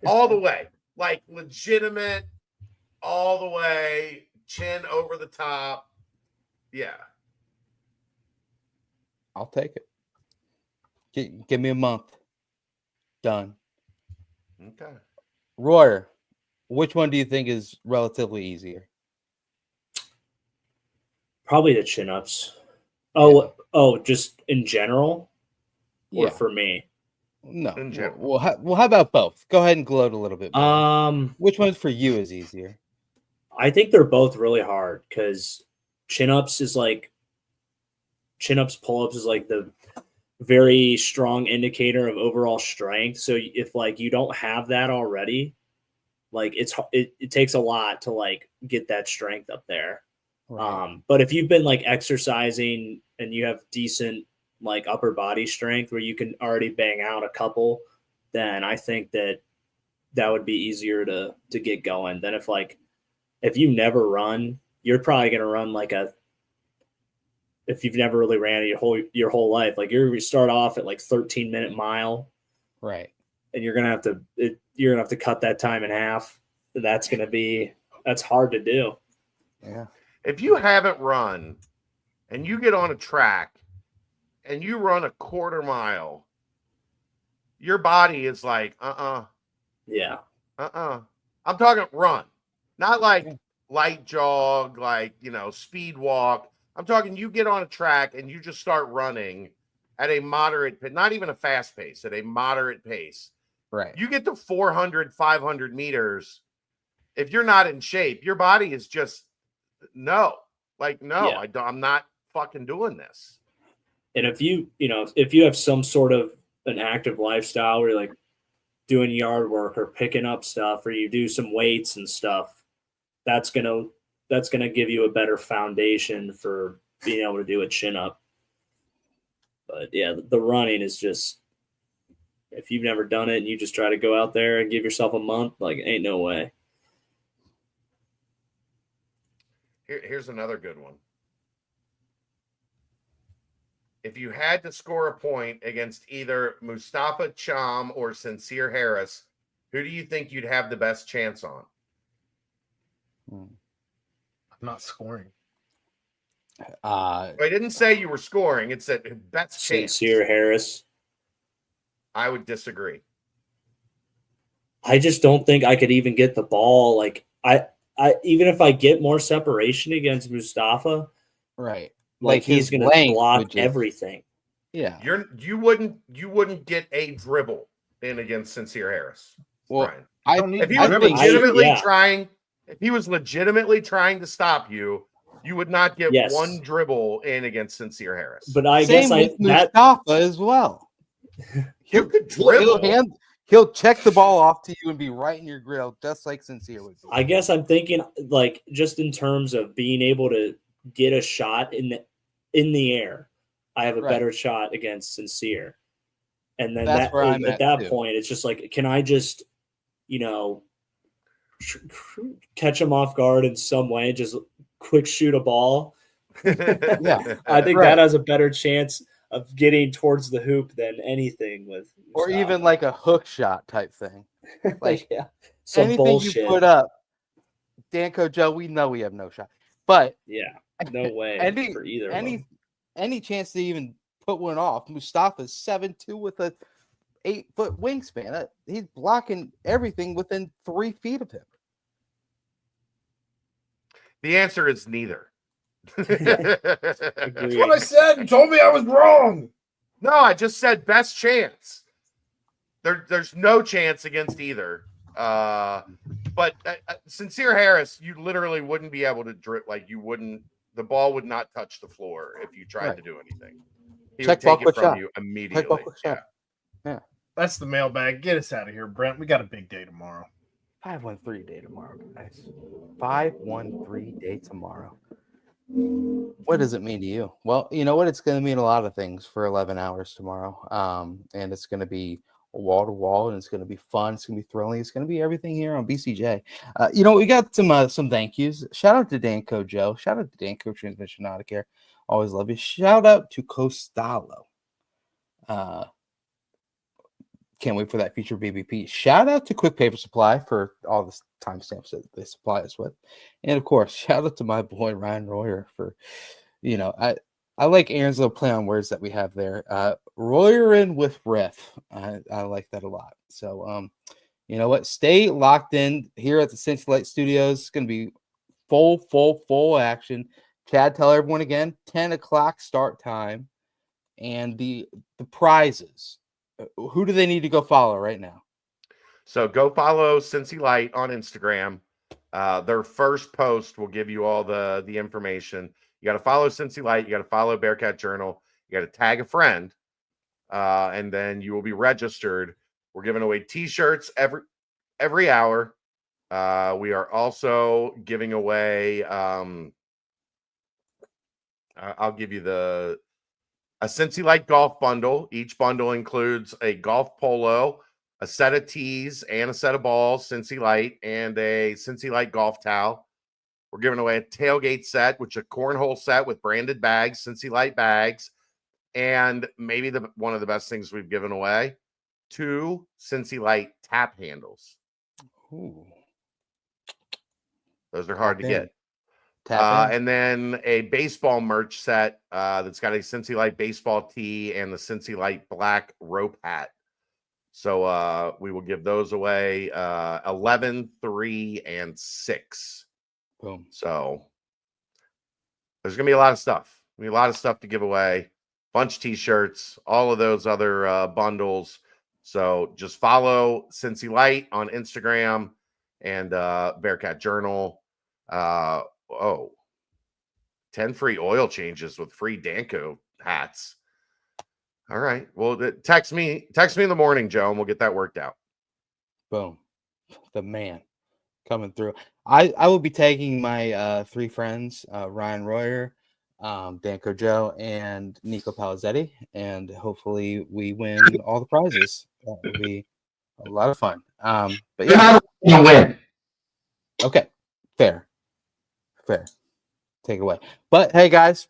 All the way. Like legitimate, all the way, chin over the top. Yeah. I'll take it. Give me a month. Done. Okay. Royer, which one do you think is relatively easier? Probably the chin-ups. Oh, just in general? Or Yeah. for me? No. In general. Well, how about both? Go ahead and gloat a little bit more. Which one for you is easier? I think they're both really hard because chin-ups, pull-ups is like the very strong indicator of overall strength. So if like you don't have that already, like it takes a lot to like get that strength up there. Right. But if you've been like exercising and you have decent like upper body strength where you can already bang out a couple, then I think that would be easier to get going than if you never run, you're probably going to run if you've never really ran your whole life, like you start off at like 13-minute mile. Right. And you're going to have to cut that time in half. That's hard to do. Yeah. If you haven't run and you get on a track and you run a quarter mile, your body is like, Yeah. I'm talking run, not like light jog, like, speed walk. I'm talking you get on a track and you just start running at a moderate, not even a fast pace, at a moderate pace. Right. You get to 400, 500 meters if you're not in shape, your body is just no. Like, no, Yeah. I'm not fucking doing this. And if you have some sort of an active lifestyle where you're like doing yard work or picking up stuff, or you do some weights and stuff, that's gonna give you a better foundation for being able to do a chin up. But yeah, the running is just, if you've never done it and you just try to go out there and give yourself a month, like, ain't no way. Here's another good one. If you had to score a point against either Mustafa Cham or Sincere Harris, who do you think you'd have the best chance on? I'm not scoring. I didn't say you were scoring. It said best chance. Sincere Harris. I would disagree. I just don't think I could even get the ball. Like, I even if I get more separation against Mustafa, Right. like he's going to block everything. Yeah. You wouldn't get a dribble in against Sincere Harris. Well, Brian. If he was legitimately trying to stop you, you would not get one dribble in against Sincere Harris. But I guess with Mustafa as well. You could dribble. He'll check the ball off to you and be right in your grill, just like Sincere would do. I guess I'm thinking, like, just in terms of being able to get a shot in the air, I have a better shot against Sincere. And then at that point, it's just like, can I just, catch him off guard in some way, just quick shoot a ball? Yeah, I think that has a better chance of getting towards the hoop than anything with Mustafa. Or even like a hook shot type thing. Like some anything bullshit you put up, Danco, Joe, we know we have no shot. But no way for either of them. Any chance to even put one off. Mustafa's 7'2" with a 8-foot wingspan. He's blocking everything within 3 feet of him. The answer is neither. That's what I said. You told me I was wrong. No, I just said best chance. There's no chance against either. But Sincere Harris, you literally wouldn't be able to drip. Like, you wouldn't. The ball would not touch the floor if you tried to do anything. He would take it from you immediately. Yeah. That's the mailbag. Get us out of here, Brent. We got a big day tomorrow. 513 day tomorrow, guys. 513 day tomorrow. What does it mean to you? Well, you know what? It's going to mean a lot of things for 11 hours tomorrow. And it's going to be wall to wall, and it's going to be fun. It's going to be thrilling. It's going to be everything here on BCJ. We got some thank yous. Shout out to Danco Joe. Shout out to Danco Transmission Auto Care. Always love you. Shout out to Costalo. Can't wait for that future BBP. Shout out to Quick Paper Supply for all the timestamps that they supply us with. And of course, shout out to my boy Ryan Royer for, I like Aaron's little play on words that we have there. Royerin with riff. I like that a lot. So, you know what? Stay locked in here at the Cincy Light Studios. It's going to be full action. Chad, tell everyone again, 10 o'clock start time. And the prizes. Who do they need to go follow right now? So go follow Cincy Light on Instagram. Their first post will give you all the information. You got to follow Cincy Light. You got to follow Bearcat Journal. You got to tag a friend, and then you will be registered. We're giving away T-shirts every hour. We are also giving away. I'll give you a Cincy Light golf bundle. Each bundle includes a golf polo, a set of tees, and a set of balls, Cincy Light, and a Cincy Light golf towel. We're giving away a tailgate set, which is a cornhole set with branded bags, Cincy Light bags, and maybe one of the best things we've given away, 2 Cincy Light tap handles. Ooh. Those are hard to get. And then a baseball merch set that's got a Cincy Light baseball tee and the Cincy Light black rope hat. So we will give those away 11, 3, and 6. Boom. So there's going to be a lot of stuff. A lot of stuff to give away. Bunch of T-shirts, all of those other bundles. So just follow Cincy Light on Instagram and Bearcat Journal. 10 free oil changes with free Danco hats. All right. Well, text me in the morning, Joe, and we'll get that worked out. Boom. The man coming through. I will be tagging my 3 friends, Ryan Royer, Danco Joe, and Nico Palizzetti, and hopefully we win all the prizes. That will be a lot of fun. But yeah, you win. okay, fair. Take it away. But hey, guys,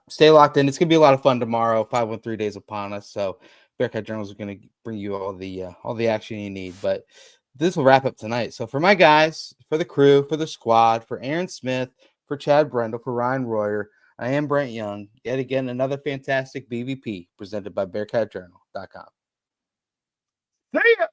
stay locked in. It's gonna be a lot of fun tomorrow. 513 days upon us, so Bearcat Journals are gonna bring you all the action you need. But this will wrap up tonight. So for my guys, for the crew, for the squad, for Aaron Smith, for Chad Brendel, for Ryan Royer, I am Brent Young. Yet again, another fantastic BVP presented by BearcatJournal.com. See ya.